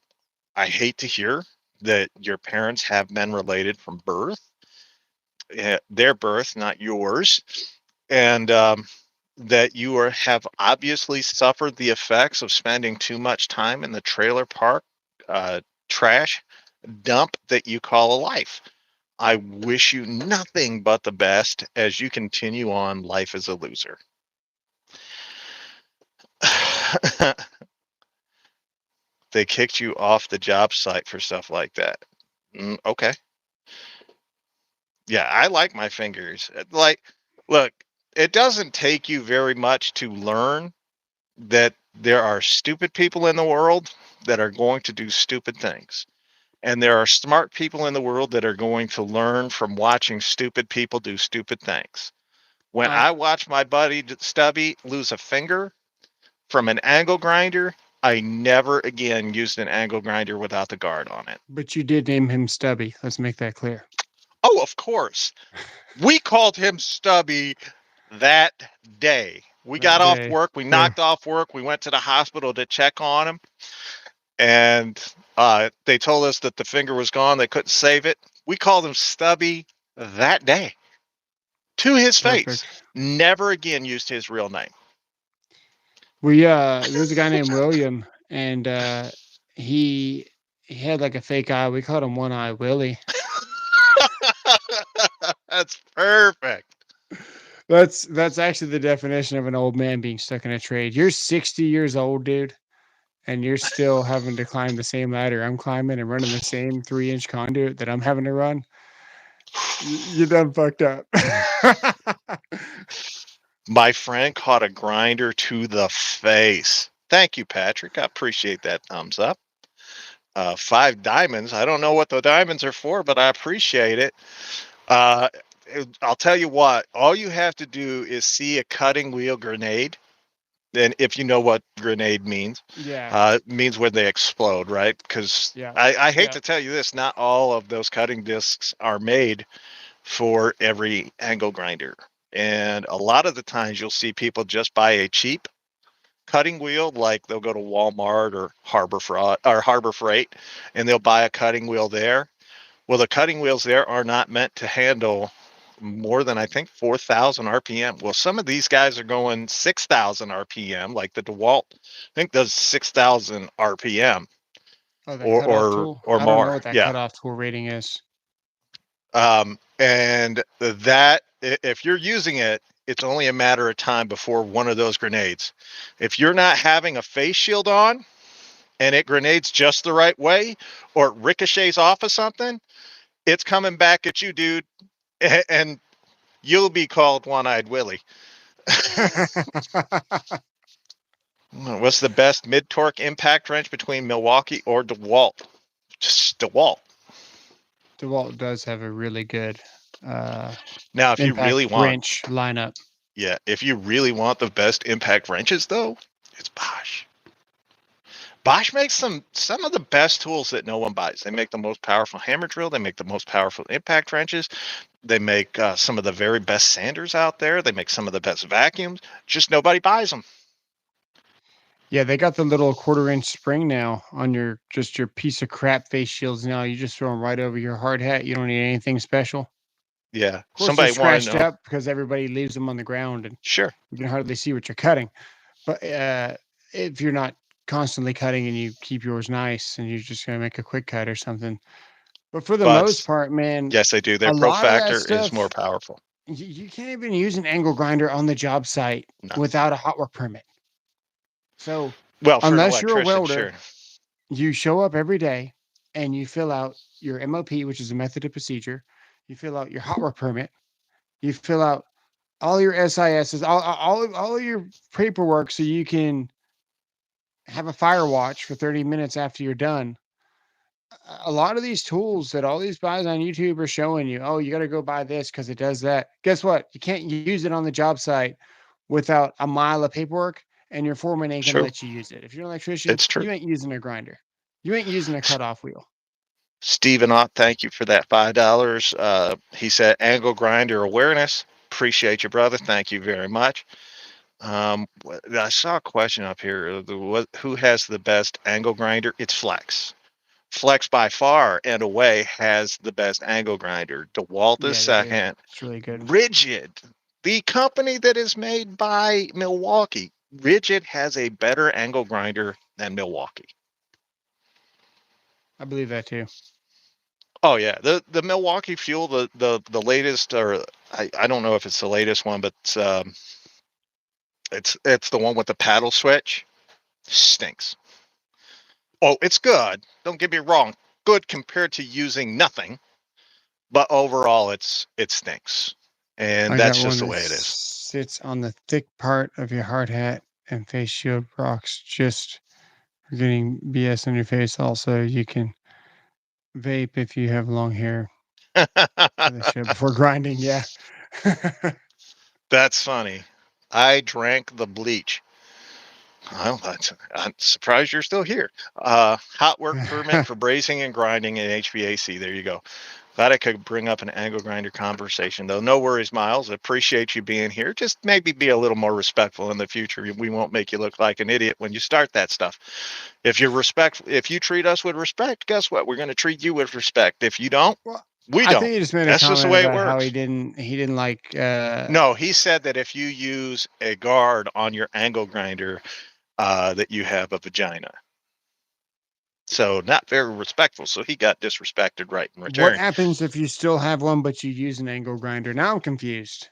hate to hear that your parents have been related from birth, their birth, not yours, and that you have obviously suffered the effects of spending too much time in the trailer park uh, trash dump that you call a life. I wish you nothing but the best as you continue on life as a loser. They kicked you off the job site for stuff like that. Okay. Yeah, I like my fingers. Like, look, it doesn't take you very much to learn that there are stupid people in the world that are going to do stupid things. And there are smart people in the world that are going to learn from watching stupid people do stupid things. When I I watched my buddy Stubby lose a finger from an angle grinder, I never again used an angle grinder without the guard on it. But you did name him Stubby. Let's make that clear. Oh, of course. We called him Stubby that day. We That got off day. work. We The knocked off work. We went to the hospital to check on him. And they told us that the finger was gone. They couldn't save it. We called him Stubby that day to his face. perfect. Never again used his real name. There's a guy named William, and he he had like a fake eye. We called him One Eye Willie. That's perfect. That's actually the definition of an old man being stuck in a trade. You're 60 years old, dude, and you're still having to climb the same ladder I'm climbing and running the same 3-inch conduit that I'm having to run. You done fucked up. My friend caught a grinder to the face. Thank you, Patrick. I appreciate that thumbs up. 5 diamonds. I don't know what the diamonds are for, but I appreciate it. Uh, I'll tell you what, all you have to do is see a cutting wheel grenade. And if you know what grenade means, Yeah, it means when they explode, right? Because yeah, I hate yeah. to tell you this, not all of those cutting discs are made for every angle grinder. And a lot of the times you'll see people just buy a cheap cutting wheel, like they'll go to Walmart or Harbor Freight, and they'll buy a cutting wheel there. Well, the cutting wheels there are not meant to handle more than I think 4,000 RPM. Well, some of these guys are going 6,000 RPM, like the DeWalt. I think does 6,000 RPM Oh, that or cutoff or tool. or I don't know more. what that Yeah. cutoff tool rating is. And that if you're using it, it's only a matter of time before one of those grenades. If you're not having a face shield on and it grenades just the right way, or it ricochets off of something, it's coming back at you, dude, and you'll be called One-Eyed Willie. What's the best mid-torque impact wrench between Milwaukee or DeWalt? Just DeWalt. DeWalt does have a really good uh, Now, if you impact really want, wrench lineup. yeah, if you really want the best impact wrenches, though, it's Bosch. Bosch makes some of the best tools that no one buys. They make the most powerful hammer drill. They make the most powerful impact wrenches. They make some of the very best sanders out there. They make some of the best vacuums. Just nobody buys them. Yeah, they got the little 1/4 inch spring now on your piece of crap face shields now. You just throw them right over your hard hat. You don't need anything special. Of Yeah. course, they're Somebody want to scratched know? up because everybody leaves them on the ground and Sure. you can hardly see what you're cutting. But if you're not constantly cutting and you keep yours nice and you're just gonna make a quick cut or something, But for the most But part, man, yes, they do. Their a lot of that Profactor is more stuff, powerful. you can't even use an angle grinder on the job site No. without a hot work permit. So, Well, for an unless you're a electrician, welder, sure. you show up every day and you fill out your MOP, which is a method of procedure. You fill out your hot work permit. You fill out all your SISs, all of your paperwork so you can have a fire watch for 30 minutes after you're done. A lot of these tools that all these guys on YouTube are showing you, oh, you got to go buy this because it does that. Guess what? You can't use it on the job site without a mile of paperwork, and your foreman ain't going to True. let you use it. If you're an electrician, It's true. you ain't using a grinder. You ain't using a cutoff wheel. Stephen Ott, thank you for that $5. He said angle grinder awareness. Appreciate you, brother. Thank you very much. I saw a question up here. Who has the best angle grinder? It's Flex. Flex by far and away has the best angle grinder. DeWalt is Yeah, they do. second. It's really good. Rigid, the company that is made by Milwaukee, Rigid has a better angle grinder than Milwaukee. I believe that too. Oh yeah, the Milwaukee Fuel, the latest, or I don't know if it's the latest one, but it's the one with the paddle switch. Stinks. Oh, it's good. Don't get me wrong. Good compared to using nothing, but overall, it stinks, and I got that's one just the that way it is. sits on the thick part of your hard hat and face shield rocks just for getting BS on your face. Also, you can vape if you have long hair. For the show before grinding, yeah. That's funny. I drank the bleach. Well, I'm surprised you're still here. Hot work permit for brazing and grinding in HVAC. There you go. Glad I could bring up an angle grinder conversation, though. No worries, Miles. Appreciate you being here. Just maybe be a little more respectful in the future. We won't make you look like an idiot when you start that stuff. If you treat us with respect, guess what? We're going to treat you with respect. If you don't, Well, we I don't. think he just made a That's just the comment way it about how works. he didn't like No, he said that if you use a guard on your angle grinder, that you have a vagina. So not very respectful. So he got disrespected right in what return. happens if you still have one but you use an angle grinder. Now I'm confused.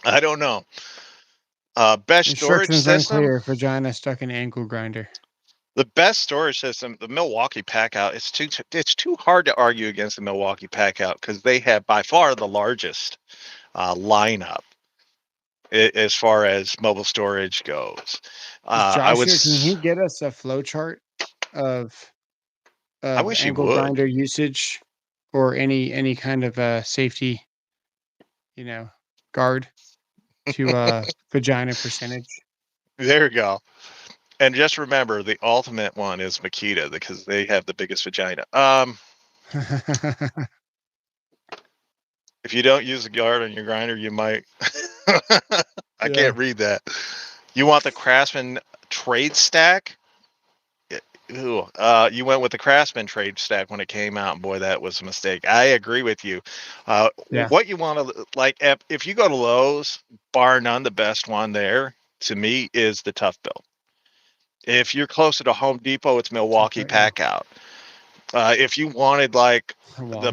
I don't know. Best storage Instructions system. unclear. Vagina stuck in angle grinder. The best storage system, the Milwaukee Packout. It's too hard to argue against the Milwaukee Packout because they have by far the largest lineup as far as mobile storage goes. Is I Josh would here? Can he get us a flow chart of I wish he angle would. grinder usage or any kind of safety, you know, guard to vagina percentage? There you go. And just remember, the ultimate one is Makita because they have the biggest vagina. If you don't use a guard on your grinder, you might. I Yeah. can't read that. You want the Craftsman trade stack? Ooh, you went with the Craftsman trade stack when it came out, and boy, that was a mistake. I agree with you. Yeah. What you want to like, if you go to Lowe's, bar none, the best one there to me is the Tough Build. If you're closer to Home Depot, it's Tough Milwaukee out, yeah. Packout. If you wanted like Long. the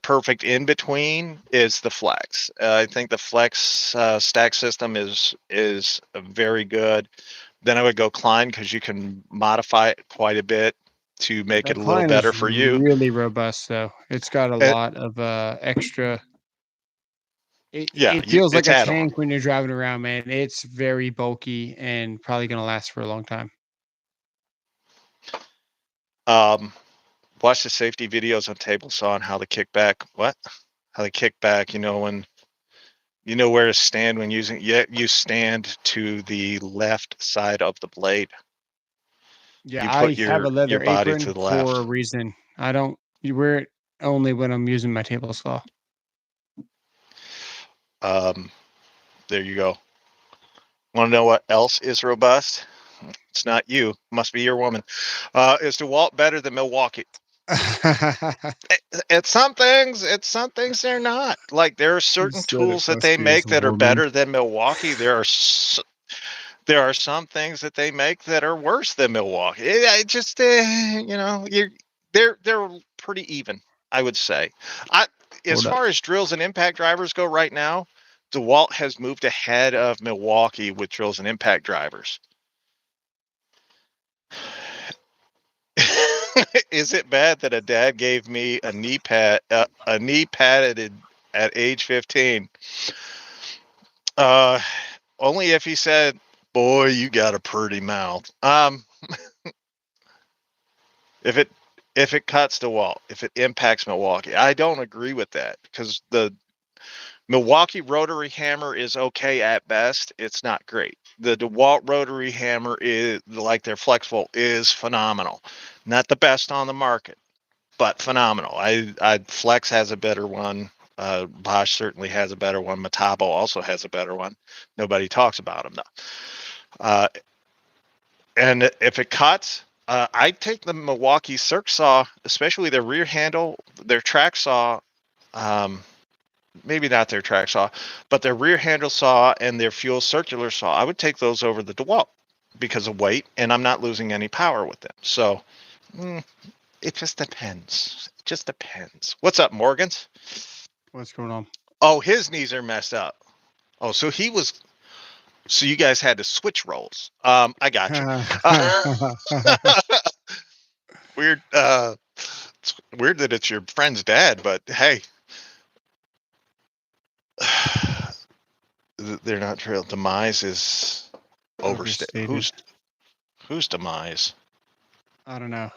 perfect in between is the Flex. I think the Flex stack system is very good. Then I would go Klein because you can modify it quite a bit to make That it a little Klein is better for you. really robust, though. It's got a And, lot of extra. yeah, It feels like it's a add on. tank when you're driving around, man. It's very bulky and probably gonna last for a long time. Um, watch the safety videos on table saw and how the kickback. What? How the kickback? When you know where to stand when using. Yeah, you stand to the left side of the blade. Yeah, You I put have a your leather body to apron the for left. a reason. I don't you wear it only when I'm using my table saw. Um, there you go. Want to know what else is robust? It's not you. Must be your woman. Is DeWalt better than Milwaukee? It's some things they're not. Like there are You certain said it tools that they must be his make that are woman. better than Milwaukee. There are some things that they make that are worse than Milwaukee. I just, they're pretty even, I would say. I, as Hold up. far as drills and impact drivers go right now, DeWalt has moved ahead of Milwaukee with drills and impact drivers. Is it bad that a dad gave me a knee padded at age 15? Only if he said, "Boy, you got a pretty mouth." If it cuts DeWalt, if it impacts Milwaukee, I don't agree with that because the Milwaukee rotary hammer is okay at best. It's not great. The DeWalt rotary hammer is like their FlexVolt is phenomenal. Not the best on the market, but phenomenal. I Flex has a better one. Bosch certainly has a better one. Metabo also has a better one. Nobody talks about them though. And if it cuts, I'd take the Milwaukee Circ Saw, especially their rear handle, their track saw. Maybe not their track saw, but their rear handle saw and their fuel circular saw. I would take those over the DeWalt because of weight, and I'm not losing any power with them. So it just depends. It just depends. What's up, Morgan's? What's going on? Oh, his knees are messed up. Oh, so he was. So you guys had to switch roles. I got you. Weird. It's weird that it's your friend's dad, but hey, they're not trail. Demise is overstated. Whose demise? I don't know.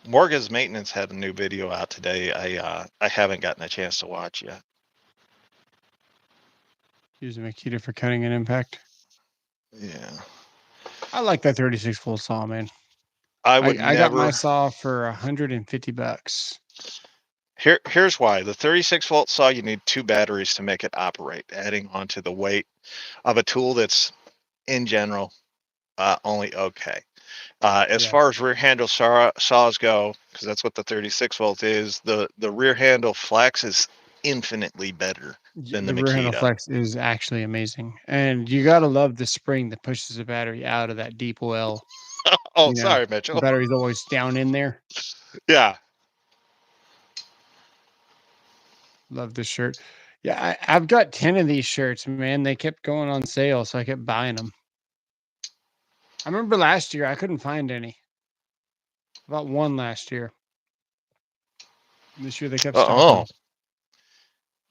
Morgan's maintenance had a new video out today. I haven't gotten a chance to watch yet. Use a makita for cutting an impact. Yeah, I like that 36 volt saw, man. I would I got my never. saw for $150. Here's why. The 36 volt saw, you need 2 batteries to make it operate, adding onto the weight of a tool that's in general only okay. As Yeah. far as rear handle saws go, because that's what the 36 volt is, the rear handle Flex is infinitely better than the The rear handle Makita. flex is actually amazing. And you got to love the spring that pushes the battery out of that deep well. Oh, You know, sorry, the Mitchell. battery's always down in there. Yeah. Love this shirt. Yeah, I've got 10 of these shirts, man. They kept going on sale, so I kept buying them. I remember last year I couldn't find any. About one last year. This year they kept stocking Oh, them.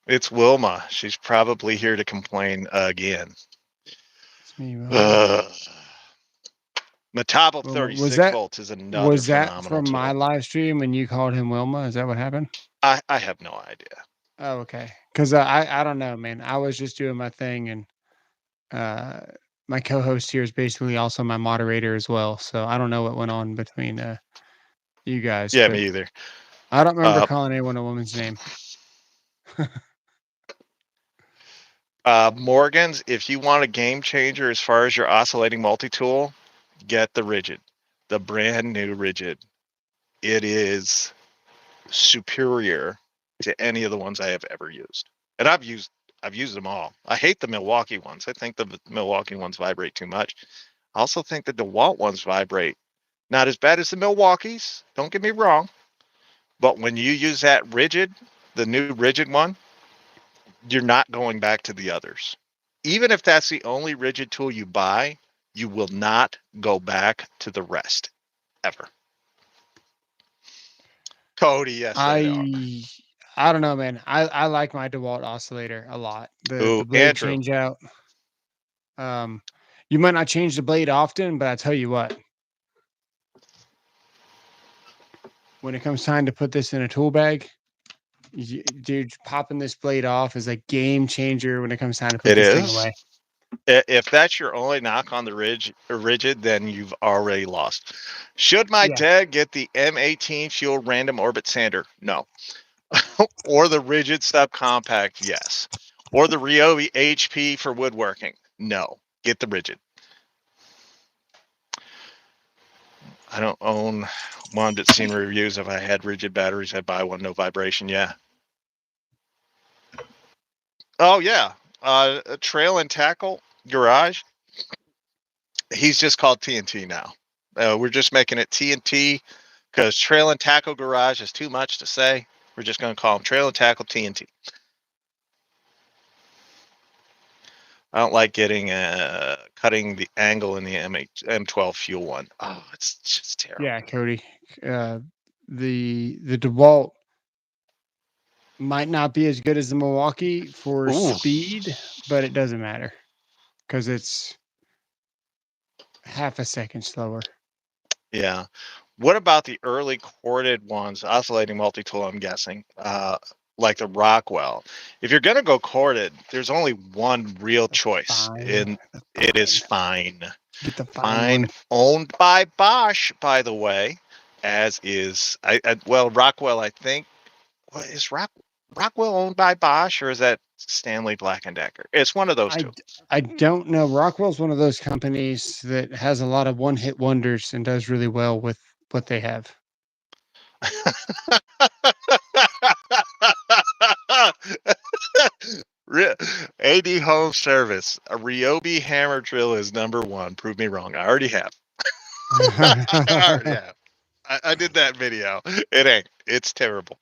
it's Wilma. She's probably here to complain again. It's me, Wilma. Metabo Wilma. 36 volts is another Was that phenomenal from my tool. live stream and you called him Wilma? Is that what happened? I have no idea. Oh, okay. Because I don't know, man. I was just doing my thing, and uh, my co-host here is basically also my moderator as well. So I don't know what went on between you guys, Yeah, but me either. I don't remember Uh, calling anyone a woman's name. Morgan's, if you want a game changer as far as your oscillating multi-tool, get the Rigid, the brand new Rigid. It is superior to any of the ones I have ever used, and I've used them all. I hate the Milwaukee ones. I think the Milwaukee ones vibrate too much. I also think the DeWalt ones vibrate not as bad as the Milwaukees. Don't get me wrong, but when you use that Rigid, the new Rigid one, you're not going back to the others. Even if that's the only Rigid tool you buy, you will not go back to the rest ever. Cody, yes, they are. I don't know, man. I like my DeWalt oscillator a lot. The Ooh, blade Andrew. change out. Um, you might not change the blade often, but I tell you what, when it comes time to put this in a tool bag, dude, popping this blade off is a game changer when it comes time to put It this thing is. away. If that's your only knock on the Rigid, then you've already lost. Should my Yeah. dad get the M18 Fuel Random Orbit Sander? No. Or the Rigid Subcompact? Yes. Or the ryobi HP for woodworking? No. Get the Rigid. I don't own one, but seen reviews. If I had Rigid batteries, I'd buy one. No vibration. Yeah. Oh yeah. Trail and tackle garage. He's just called TNT now. We're just making it TNT because Trail and Tackle Garage is too much to say. We're just going to call him Trail and Tackle TNT. I don't like getting cutting the angle in the M12 fuel one. Oh, it's just terrible. Yeah, Cody. Uh, the DeWalt might not be as good as the Milwaukee for Ooh, speed, but it doesn't matter because it's half a second slower. yeah. What about the early corded ones, oscillating multi-tool, I'm guessing, like the Rockwell? If you're going to go corded, there's only one real The choice, fine, and the it is fine. Fine. Get the fine Fine, one. owned by Bosch, by the way, as is, well, Rockwell, I think. What is Rockwell owned by Bosch, or is that Stanley Black and Decker? It's one of those I two. I don't know. Rockwell's one of those companies that has a lot of one-hit wonders and does really well with what they have. AD Home Service, a Ryobi hammer drill is number one. Prove me wrong. I already have. I already have. I did that video. It ain't. It's terrible.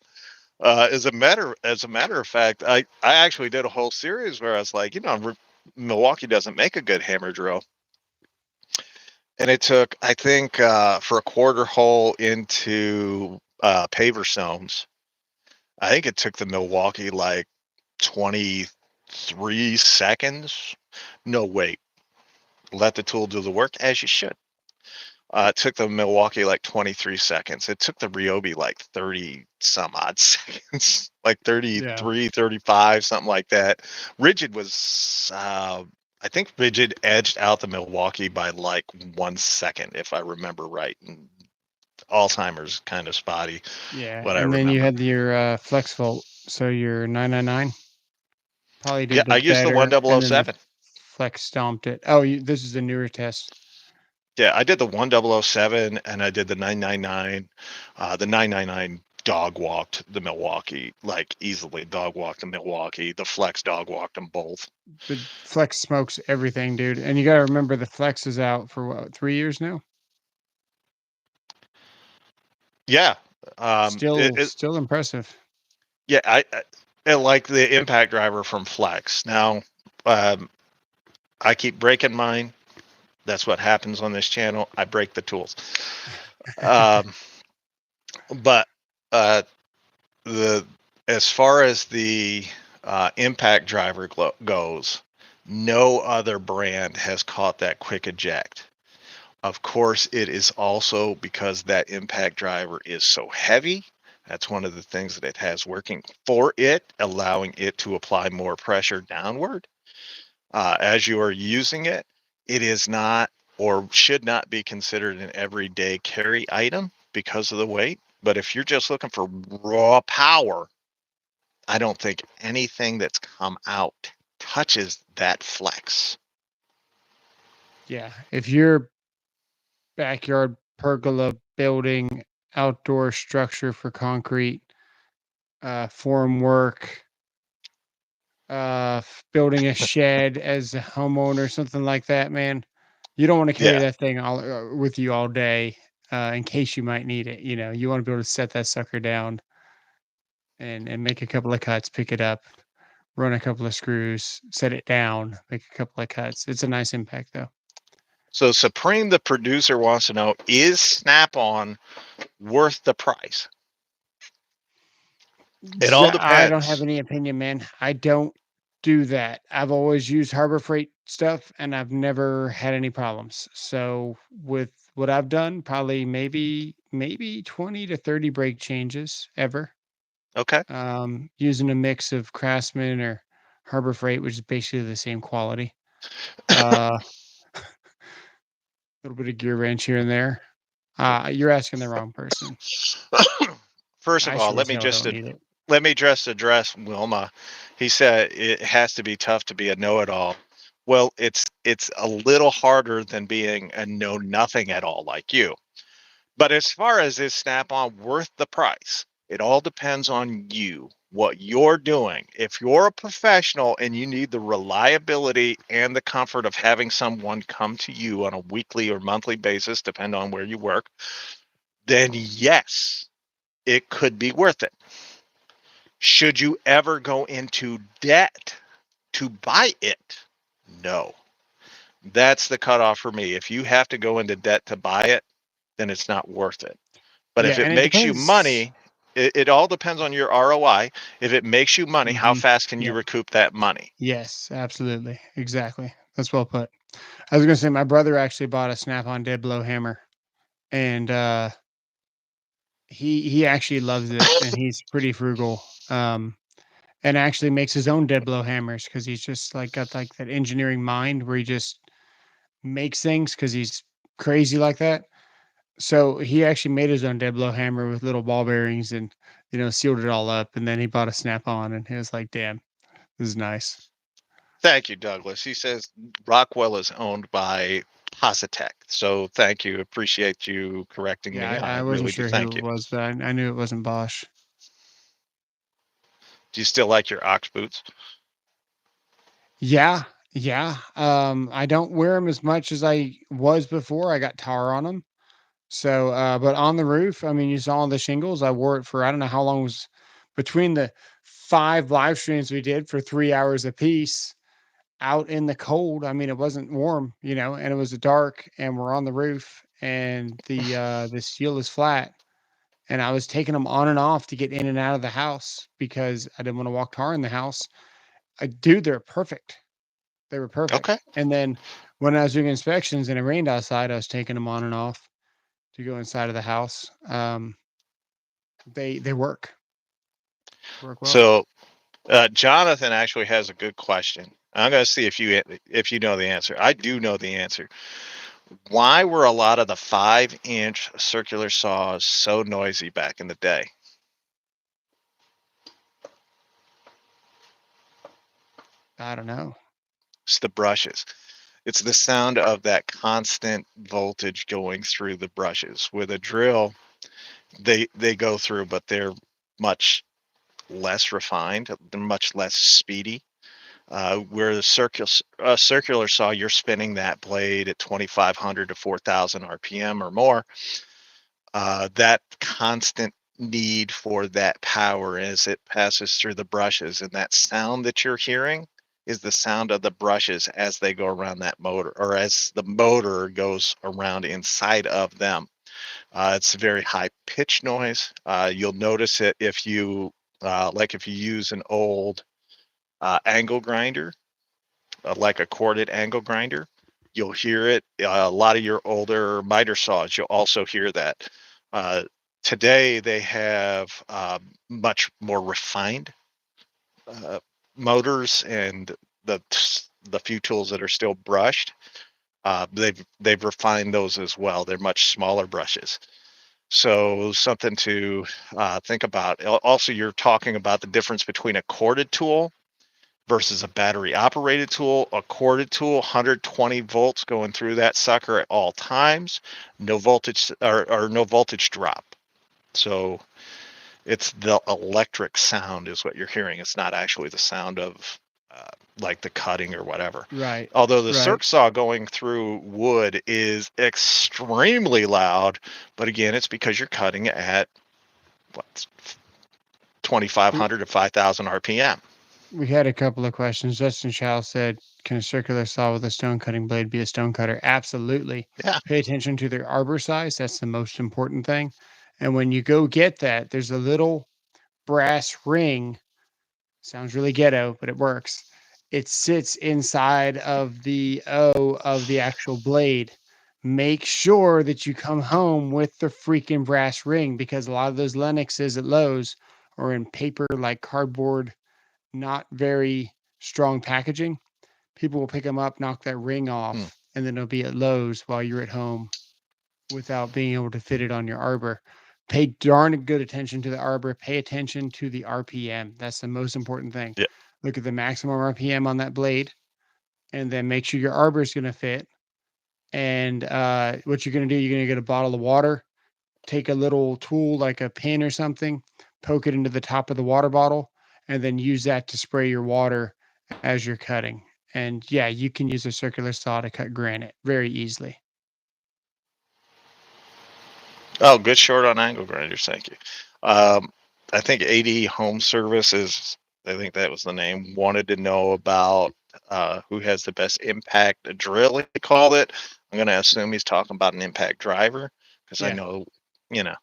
As a matter of fact, I actually did a whole series where I was like, Milwaukee doesn't make a good hammer drill, and it took, I think, for a quarter hole into paver stones, I think it took the Milwaukee like 23 seconds. No, wait. Let the tool do the work as you should. It took the Milwaukee like 23 seconds. It took the Ryobi like 30 some odd seconds, like Yeah. 33, 35, something like that. Rigid was, I think Rigid edged out the Milwaukee by like 1 second, if I remember right. And Alzheimer's kind of spotty, Yeah, but I and then you remember. had your Flex Volt, so your 999 probably Yeah, did I the used the better, and then the 1007. Flex stomped it. Oh, this is a newer test. Yeah, I did the 1007 and I did the 999. The 999 dog walked the Milwaukee, like easily dog walked the Milwaukee. The Flex dog walked them both. The Flex smokes everything, dude. And you got to remember the Flex is out for what, 3 years now? Yeah. Still, still impressive. Yeah, I like the impact driver from Flex. Now, um, I keep breaking mine. That's what happens on this channel. I break the tools. Um, but uh, the as far as the impact driver goes, no other brand has caught that quick eject. Of course, it is also because that impact driver is so heavy. That's one of the things that it has working for it, allowing it to apply more pressure downward. As you are using it, it is not or should not be considered an everyday carry item because of the weight. But if you're just looking for raw power, I don't think anything that's come out touches that Flex. Yeah, if your backyard pergola building, outdoor structure for concrete, form work, building a shed as a homeowner, something like that, man. You don't want to carry Yeah. that thing all with you all day, in case you might need it. You know, you want to be able to set that sucker down and make a couple of cuts, pick it up, run a couple of screws, set it down, make a couple of cuts. It's a nice impact though. So Supreme, the producer, wants to know: is Snap-on worth the price? It all I don't have depends. any opinion, man. I don't do that. I've always used Harbor Freight stuff and I've never had any problems. So with what I've done, probably maybe 20 to 30 brake changes ever. Okay. Using a mix of Craftsman or Harbor Freight, which is basically the same quality. A little bit of gear wrench here and there. You're asking the wrong person. First of I all, sure let as me hell just don't need it. let me just address Wilma. He said it has to be tough to be a know-it-all. Well, it's a little harder than being a know nothing at all like you. But as far as is Snap-on worth the price? It all depends on you, what you're doing. If you're a professional and you need the reliability and the comfort of having someone come to you on a weekly or monthly basis, depending on where you work, then yes, it could be worth it. Should you ever go into debt to buy it? No. That's the cutoff for me. If you have to go into debt to buy it, then it's not worth it. But Yeah, if it and it makes you depends. money, it all depends on your ROI. If it makes you money, how Mhm. fast can you Yep. recoup that money? Yes, absolutely. Exactly. That's well put. I was gonna say my brother actually bought a Snap-on dead blow hammer, and he actually loves it, and he's pretty frugal. And actually makes his own dead blow hammers because he's just like got like that engineering mind where he just makes things because he's crazy like that. So he actually made his own dead blow hammer with little ball bearings and sealed it all up, and then he bought a snap on, and he was like, "Damn, this is nice." Thank you, Douglas. He says Rockwell is owned by Positech. So thank you. Appreciate you correcting Yeah, me. I I wasn't really do sure who thank it you. was, but I knew it wasn't Bosch. Do you still like your ox boots? Yeah, yeah. I don't wear them as much as I was before. I got tar on them. So, but on the roof, I mean, you saw the shingles. I wore it for I don't know how long it was between the 5 live streams we did for 3 hours apiece out in the cold. I mean, it wasn't warm, and it was dark, and we're on the roof, and the steel is flat, and I was taking them on and off to get in and out of the house because I didn't want to walk tar in the house. Dude, they're perfect. They were Okay. perfect. And then when I was doing inspections and it rained outside, I was taking them on and off to go inside of the house. They work well. So Jonathan actually has a good question. I'm going to see if you know the answer. I do know the answer. Why were a lot of the 5-inch circular saws so noisy back in the day? I don't know. It's the brushes. It's the sound of that constant voltage going through the brushes. With a drill, they go through, but they're much less refined. They're much less speedy. Where the circular saw, you're spinning that blade at 2,500 to 4,000 RPM or more. That constant need for that power as it passes through the brushes, and that sound that you're hearing is the sound of the brushes as they go around that motor, or as the motor goes around inside of them. It's a very high pitch noise. You'll notice it if you like if you use an old angle grinder, like a corded angle grinder. You'll hear it. A lot of your older miter saws, you'll also hear that. Uh, Today, they have much more refined uh, motors, and the the few tools that are still brushed, they've refined those as well. They're much smaller brushes. So something to think about. Also, you're talking about the difference between a corded tool versus a battery operated tool. A corded tool, 120 volts going through that sucker at all times, no voltage or no voltage drop. So it's the electric sound is what you're hearing. It's not actually the sound of uh, like the cutting or whatever. Right. Although the Right. circ saw going through wood is extremely loud, but again, it's because you're cutting at what We 2,500 to 5,000 RPM. we had a couple of questions. Justin Chow said, "Can a circular saw with a stone cutting blade be a stone cutter?" Absolutely. Yeah. Pay attention to their arbor size. That's the most important thing. And when you go get that, there's a little brass ring. Sounds really ghetto, but it works. It sits inside of the O of the actual blade. Make sure that you come home with the freaking brass ring because a lot of those Lennoxes at Lowe's are in paper like cardboard, not very strong packaging. People will pick them up, knock that ring Hmm. off, and then it'll be at Lowe's while you're at home without being able to fit it on your arbor. Pay darn good attention to the arbor. Pay attention to the RPM. That's the most important thing. Yeah. Look at the maximum RPM on that blade, and then make sure your arbor is going to fit. And what you're going to do, you're going to get a bottle of water, take a little tool like a pin or something, poke it into the top of the water bottle, and then use that to spray your water as you're cutting. And yeah, you can use a circular saw to cut granite very easily. Oh, good short on angle grinders. Thank you. Um, I think AD Home Services, I think that was the name, wanted to know about who has the best impact drill, he called it. I'm going to assume he's talking about an impact driver because I Yeah. know, you know.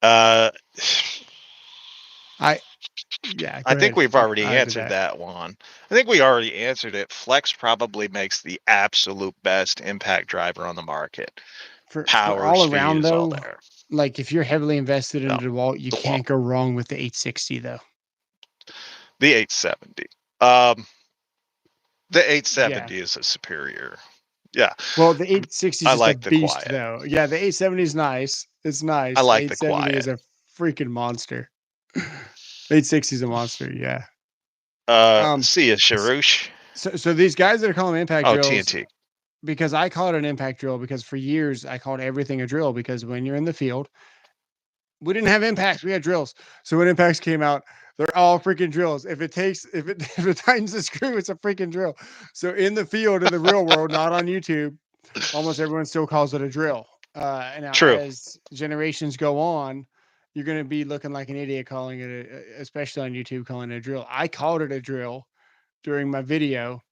Uh, I yeah, I go think ahead. we've already I'll add to answered that. that one. I think we already answered it. Flex probably makes the absolute best impact driver on the market. For Power, all speed around is all though, there. like if you're heavily invested in No, DeWalt, you DeWalt. can't go wrong with the 860 though. The 870. Um, the Yeah. 870 is a superior. Yeah, Well, the 860 is I just a like the beast quiet. though. Yeah, the 870 is nice. It's I nice. The like the 870 is quiet. a freaking monster. 860 is a monster, yeah. See ya, S- Sharush. so these guys that are calling them impact Oh, drills, TNT. because I call it an impact drill because for years I called everything a drill because when you're in the field, we didn't have impacts, we had drills. So when impacts came out, they're all freaking drills. If it tightens the screw, it's a freaking drill. So in the field, in the real world, not on YouTube, almost everyone still calls it a drill. And now True. as generations go on, you're going to be looking like an idiot calling it, especially on YouTube, calling it a drill. I called it a drill during my video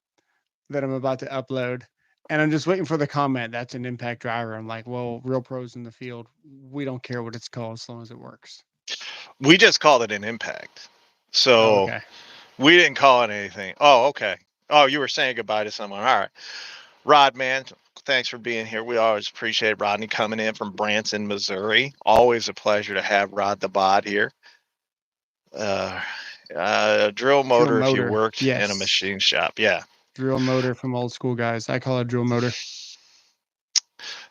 that I'm about to upload. And I'm just waiting for the comment. That's an impact driver. I'm like, well, real pros in the field, we don't care what it's called as long as it works. We just called it an impact. Oh, So okay. we didn't call it anything. Oh, okay. Oh, you were saying goodbye to someone. All right. Rod, man, thanks for being here. We always appreciate Rodney coming in from Branson, Missouri. Always a pleasure to have Rod the Bod here. Uh, drill Drill motor if you motor. worked in a Yes. machine shop. Yeah. Drill motor from old school guys. I call it drill motor.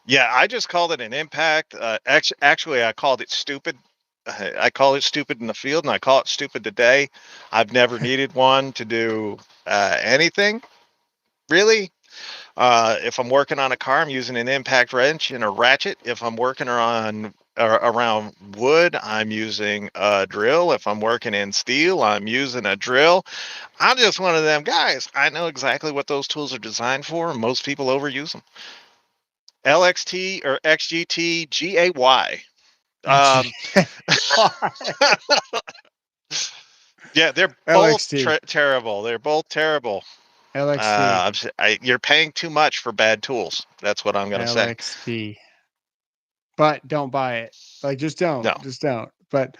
Yeah, I just called it an impact. Actually, I called it stupid. I call it stupid in the field, and I call it stupid today. I've never needed one to do anything really. If I'm working on a car, I'm using an impact wrench and a ratchet. If I'm working on around wood, I'm using a drill. If I'm working in steel, I'm using a drill. I'm just one of them guys. I know exactly what those tools are designed for, and most people overuse them. LXT or XGT GAY. Actually, Um, yeah, they're both LXT. terrible. They're both terrible. LXT. You're paying too much for bad tools. That's what I'm gonna say. LXT. But don't buy it. Like, just don't. No, Just don't. But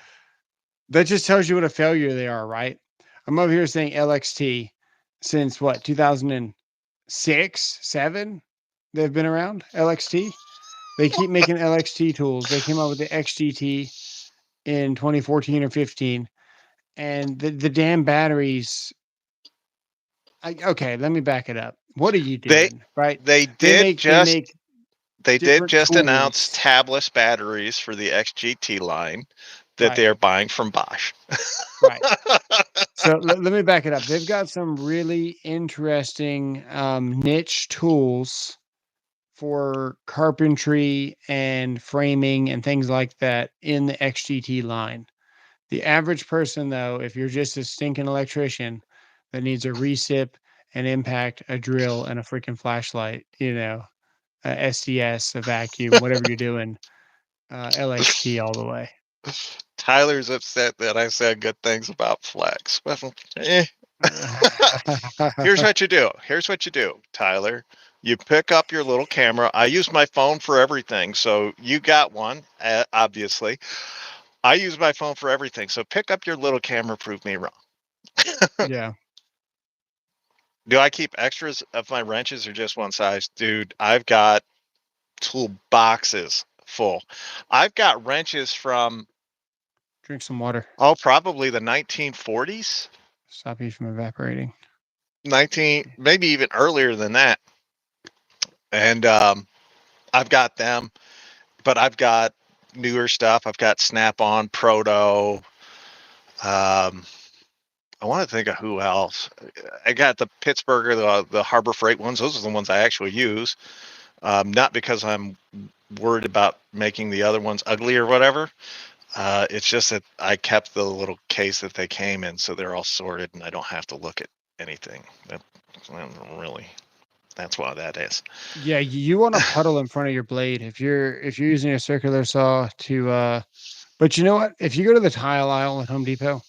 that just tells you what a failure they are, right? I'm over here saying LXT since what, 2006, 7? They've been around, LXT. They keep making LXT tools. They came out with the XGT in 2014 or 15. And the damn batteries. Okay, let me back it up. What are you they doing? Right? they They did make they just make they did different just announce tools. tabless batteries for the XGT line that Right. they are buying from Bosch. Right. So let me back it up. They've got some really interesting niche tools for carpentry and framing and things like that in the XGT line. The average person, though, if you're just a stinking electrician that needs a recip, an impact, a drill, and a freaking flashlight, a SDS, a vacuum, whatever you're doing, LXT all the way. Tyler's upset that I said good things about Flex. Well, here's what you do. Here's what you do, Tyler. You pick up your little camera. I use my phone for everything, so you got one, obviously. I use my phone for everything, so pick up your little camera. Prove me wrong. Yeah. Do I keep extras of my wrenches or just one size? Dude, I've got tool boxes full. I've got wrenches from, Drink some water. probably the 1940s, Stop you from evaporating. 19, maybe even earlier than that. And I've got them, but I've got newer stuff. I've got Snap-on, Proto. Um, I want to think of who else. I got the Pittsburgher, the Harbor Freight ones. Those are the ones I actually use. Not because I'm worried about making the other ones ugly or whatever. It's just that I kept the little case that they came in, so they're all sorted, and I don't have to look at anything. Well, really, that's why that is. Yeah, you want a puddle in front of your blade if you're using a circular saw to but you know what? If you go to the tile aisle at Home Depot,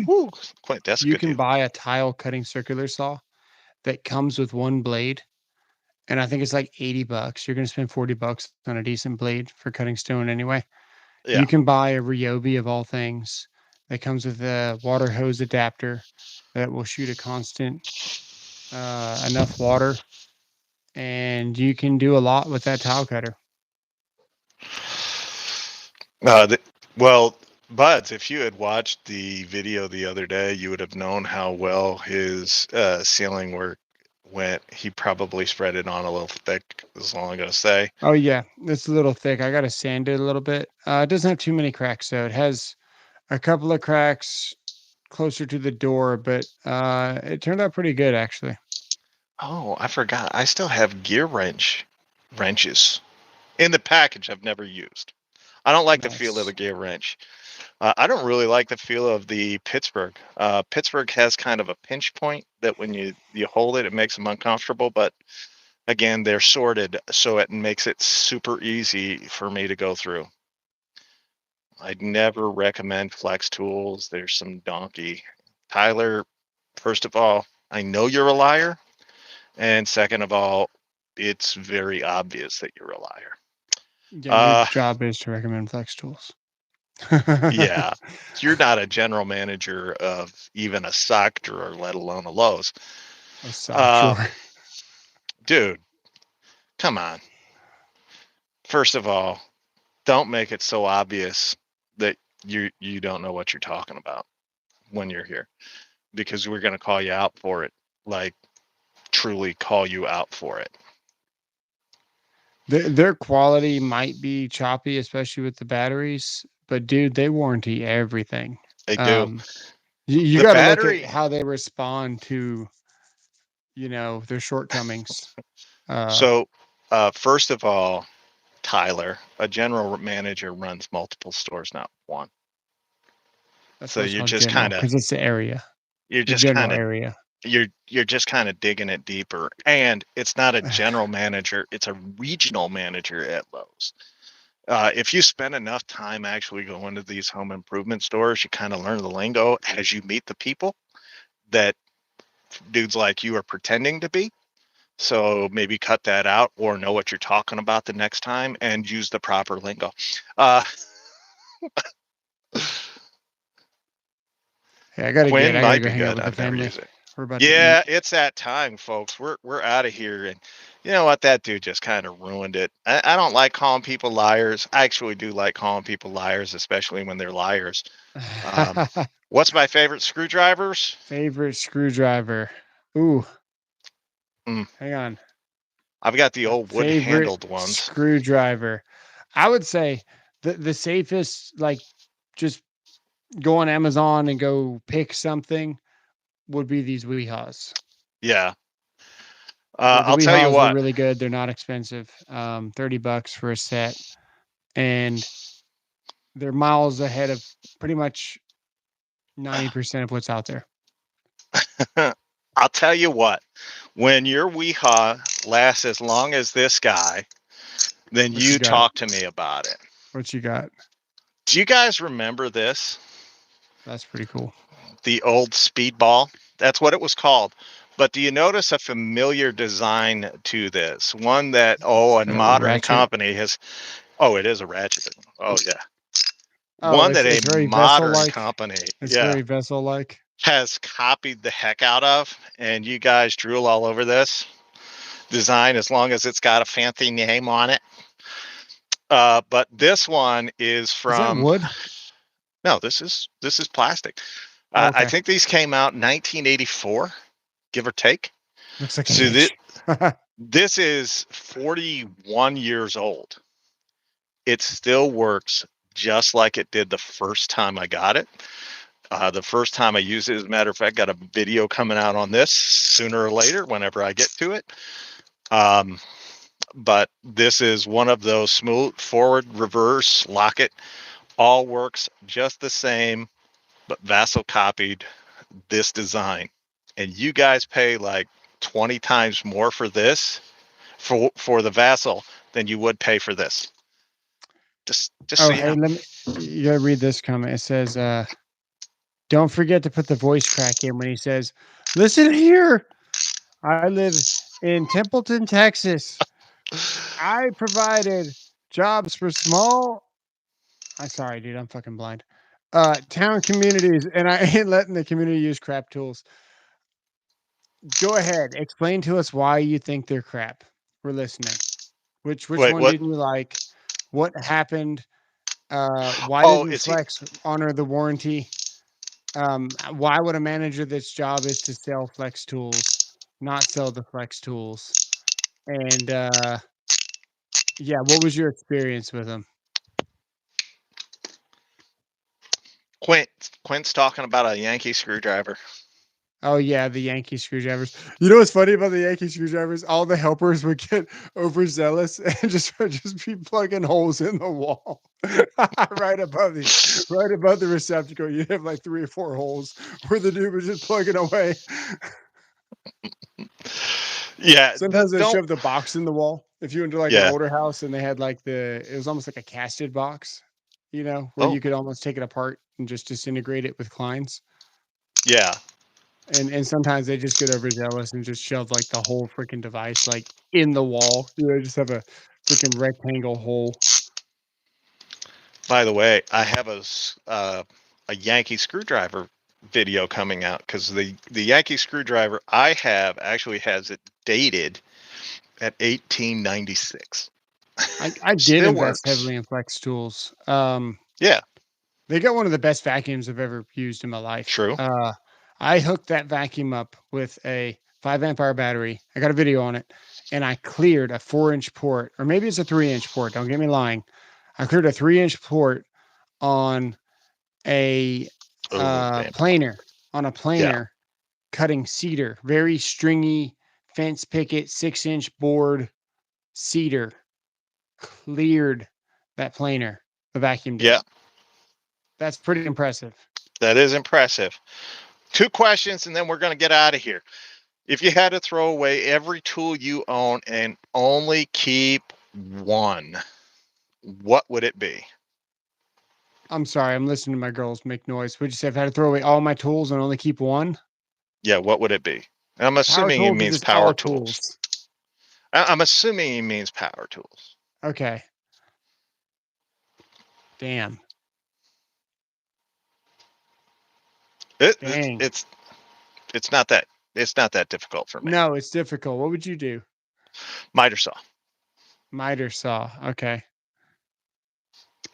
Woo, quite. That's a you good can deal. buy a tile cutting circular saw that comes with one blade, and I think it's like $80. You're gonna spend $40 on a decent blade for cutting stone anyway. Yeah. You can buy a ryobi of all things that comes with a water hose adapter that will shoot a constant enough water, and you can do a lot with that tile cutter. Uh, th- well, Buds, if you had watched the video the other day, you would have known how well his ceiling work went. He probably spread it on a little thick, is all I'm going to say. Oh yeah, it's a little thick. I gotta sand it a little bit. It doesn't have too many cracks though. It has a couple of cracks closer to the door, but it turned out pretty good actually. Oh, I forgot. I still have wrenches in the package I've never used. I don't like the feel of the Nice. gear wrench. I don't really like the feel of the Pittsburgh. Pittsburgh has kind of a pinch point that when you hold it, it makes them uncomfortable. But again, they're sorted, so it makes it super easy for me to go through. I'd never recommend Flex Tools. There's some donkey. Tyler, first of all, I know you're a liar. And second of all, it's very obvious that you're a liar. Yeah, your Uh, job is to recommend flex tools. yeah, you're not a general manager of even a sock drawer, let alone a Lowe's. A sock Uh, drawer. dude, come on. First of all, don't make it so obvious that you don't know what you're talking about when you're here, because we're going to call you out for it. Like, truly call you out for it. Their quality might be choppy, especially with the batteries, but dude, they warranty everything. They do. Um, you The got to look at battery. how they respond to, their shortcomings. Uh, So, first of all, Tyler, a general manager runs multiple stores, not one. that's So why it's called general because it's the area, you're the just general kind of area. you're just kind of digging it deeper. And it's not a general manager, it's a regional manager at Lowe's. If you spend enough time actually going to these home improvement stores, you kind of learn the lingo as you meet the people that dudes like you are pretending to be. So maybe cut that out or know what you're talking about the next time and use the proper lingo. Uh, Hey, I gotta Quinn I gotta might go be hang out good. with the I've never family. used it. We're about to eat. Yeah, it's that time, folks. We're out of here, and you know what? That dude just kind of ruined it. I don't like calling people liars. I actually do like calling people liars, especially when they're liars. Um, what's my favorite screwdrivers? Favorite screwdriver. Ooh, Mm, hang on. I've got the old Favorite wood-handled ones. screwdriver. I would say the safest, like just go on Amazon and go pick something would be these Weehaws. Yeah, The I'll tell you Weehaws are what. really good. They're not expensive. $30 for a set, and they're miles ahead of pretty much 90% of what's out there. I'll tell you what. When your Weehaw lasts as long as this guy, then What you you got? talk to me about it. What you got? Do you guys remember this? That's pretty cool. The old speedball. That's what it was called. But do you notice a familiar design to this? One that, a modern Ratchet. company has, oh, it is a ratchet. Oh, yeah. Oh, One that a it's very vessel modern like. company, It's yeah, very vessel like. has copied the heck out of. And you guys drool all over this design as long as it's got a fancy name on it. But this one is Is that from, wood? no, this is plastic. Oh, I okay. think these came out in 1984, give or take. Looks like an So H. this is 41 years old. It still works just like it did the first time I got it. The first time I used it, as a matter of fact, got a video coming out on this sooner or later, whenever I get to it. But this is one of those smooth forward, reverse, lock it, All works just the same, but Vassal copied this design. And you guys pay like 20 times more for this, for the Vassal, than you would pay for this. Just Oh, so you hey, know. you gotta read this comment. It says, don't forget to put the voice crack in when he says, listen here. I live in Templeton, Texas. I provided jobs for small. I'm sorry, dude. I'm fucking blind. Town communities, and I ain't letting the community use crap tools. Go ahead. Explain to us why you think they're crap. We're listening. Which Wait, one what? didn't you like? What happened? Why Oh, didn't is he? Flex honor the warranty? Why would a manager that's job is to sell Flex tools not sell the Flex tools? And yeah, what was your experience with them? Quint. Quint's talking about a Yankee screwdriver. Oh yeah, the Yankee screwdrivers. You know what's funny about the Yankee screwdrivers? All the helpers would get overzealous and just be plugging holes in the wall. Right above the receptacle. You have like 3 or 4 holes where the dude was just plugging away. Yeah, Sometimes they don't. shove the box in the wall. If you went to like an Yeah. older house and they had like it was almost like a casted box, where Oh, you could almost take it apart and just disintegrate it with Kleins. yeah. And sometimes they just get overzealous and just shove like the whole freaking device like in the wall. Just have a freaking rectangle hole. By the way, I have a Yankee screwdriver video coming out because the Yankee screwdriver I have actually has it dated at 1896. I did Still invest works. heavily in Flex tools. Yeah, They got one of the best vacuums I've ever used in my life. true. I hooked that vacuum up with a 5 amp hour battery. I got a video on it, and I cleared a 4-inch port, or maybe it's a 3-inch port. Don't get me lying. I cleared a 3-inch port on a Oh, vampire. planer, on a Yeah, planer cutting cedar, very stringy fence picket, 6-inch board cedar. Cleared that planer. The vacuum did. yeah, That's pretty impressive. that is impressive. 2 questions, and then we're going to get out of here. If you had to throw away every tool you own and only keep one, what would it be? I'm sorry, I'm listening to my girls make noise. Would you say if I had to throw away all my tools and only keep one? Yeah, what would it be? I'm Power assuming he tools or means just power all tools. tools? I'm assuming he means power tools. Okay. Damn. It, it, Dang. it's it's not that difficult for me. No, it's difficult. What would you do? Miter saw. Miter saw. Okay.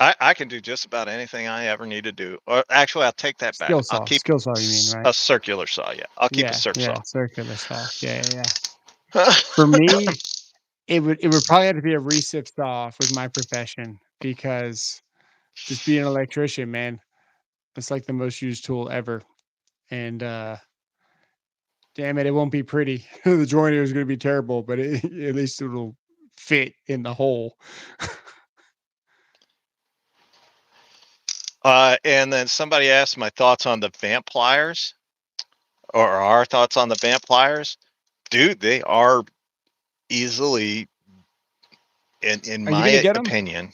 I can do just about anything I ever need to do. Or actually, I'll take that back. Skill I'll saw. keep Skill saw, you mean, right? a circular saw. Yeah, I'll keep a Yeah, circ yeah. saw. Circular saw. Yeah, yeah, yeah. For me, it would probably have to be a recip saw with my profession because just being an electrician, man, it's like the most used tool ever. And damn it, it won't be pretty. The joiner is going to be terrible, but at least it'll fit in the hole. And then somebody asked my thoughts on the vamp pliers, or our thoughts on the vamp pliers. Dude, they are easily, in Are you going to my get them? opinion.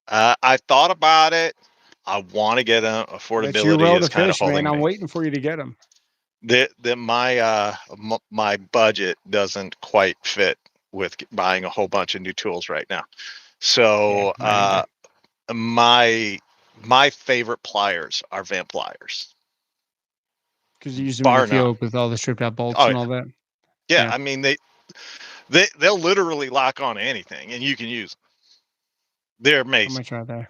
I thought about it. I want to get them. That's your Affordability well is to kind of fish, man. holding I'm me. waiting for you to get them. My budget doesn't quite fit with buying a whole bunch of new tools right now. Yeah, So mine either. my favorite pliers are vamp pliers, Because you use them in the bar none. field with all the stripped out bolts Oh and yeah, all that. yeah. Yeah, I mean they'll literally lock on anything, and you can use them. They're how amazing. much are they?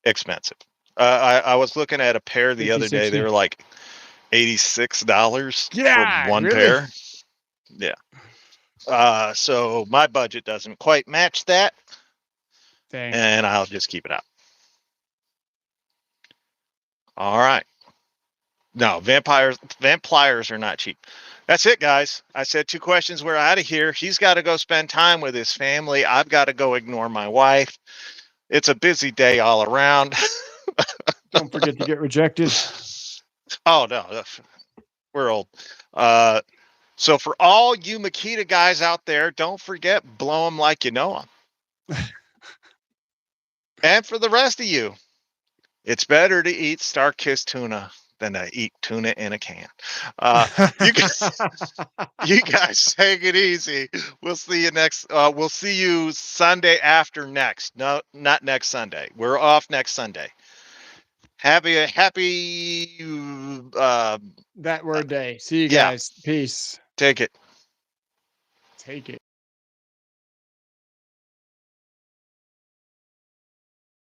Expensive. I was looking at a pair the 50, other day. They 60. were like $86 for Yeah, one really? pair. Yeah. So my budget doesn't quite match that, Dang. and I'll just keep it out. All right. No, vamp pliers are not cheap. That's it, guys. I said 2 questions. We're out of here. He's got to go spend time with his family. I've got to go ignore my wife. It's a busy day all around. Don't forget to get rejected. Oh no, we're old. Uh, so for all you Makita guys out there, don't forget blow them like you know them. And for the rest of you, it's better to eat Star-Kissed tuna than to eat tuna in a can. Uh, you guys, you guys take it easy. We'll see you next. We'll see you Sunday after next. No, not next Sunday. We're off next Sunday. Happy. That word day. See you Yeah. guys. Peace. Take it. Take it.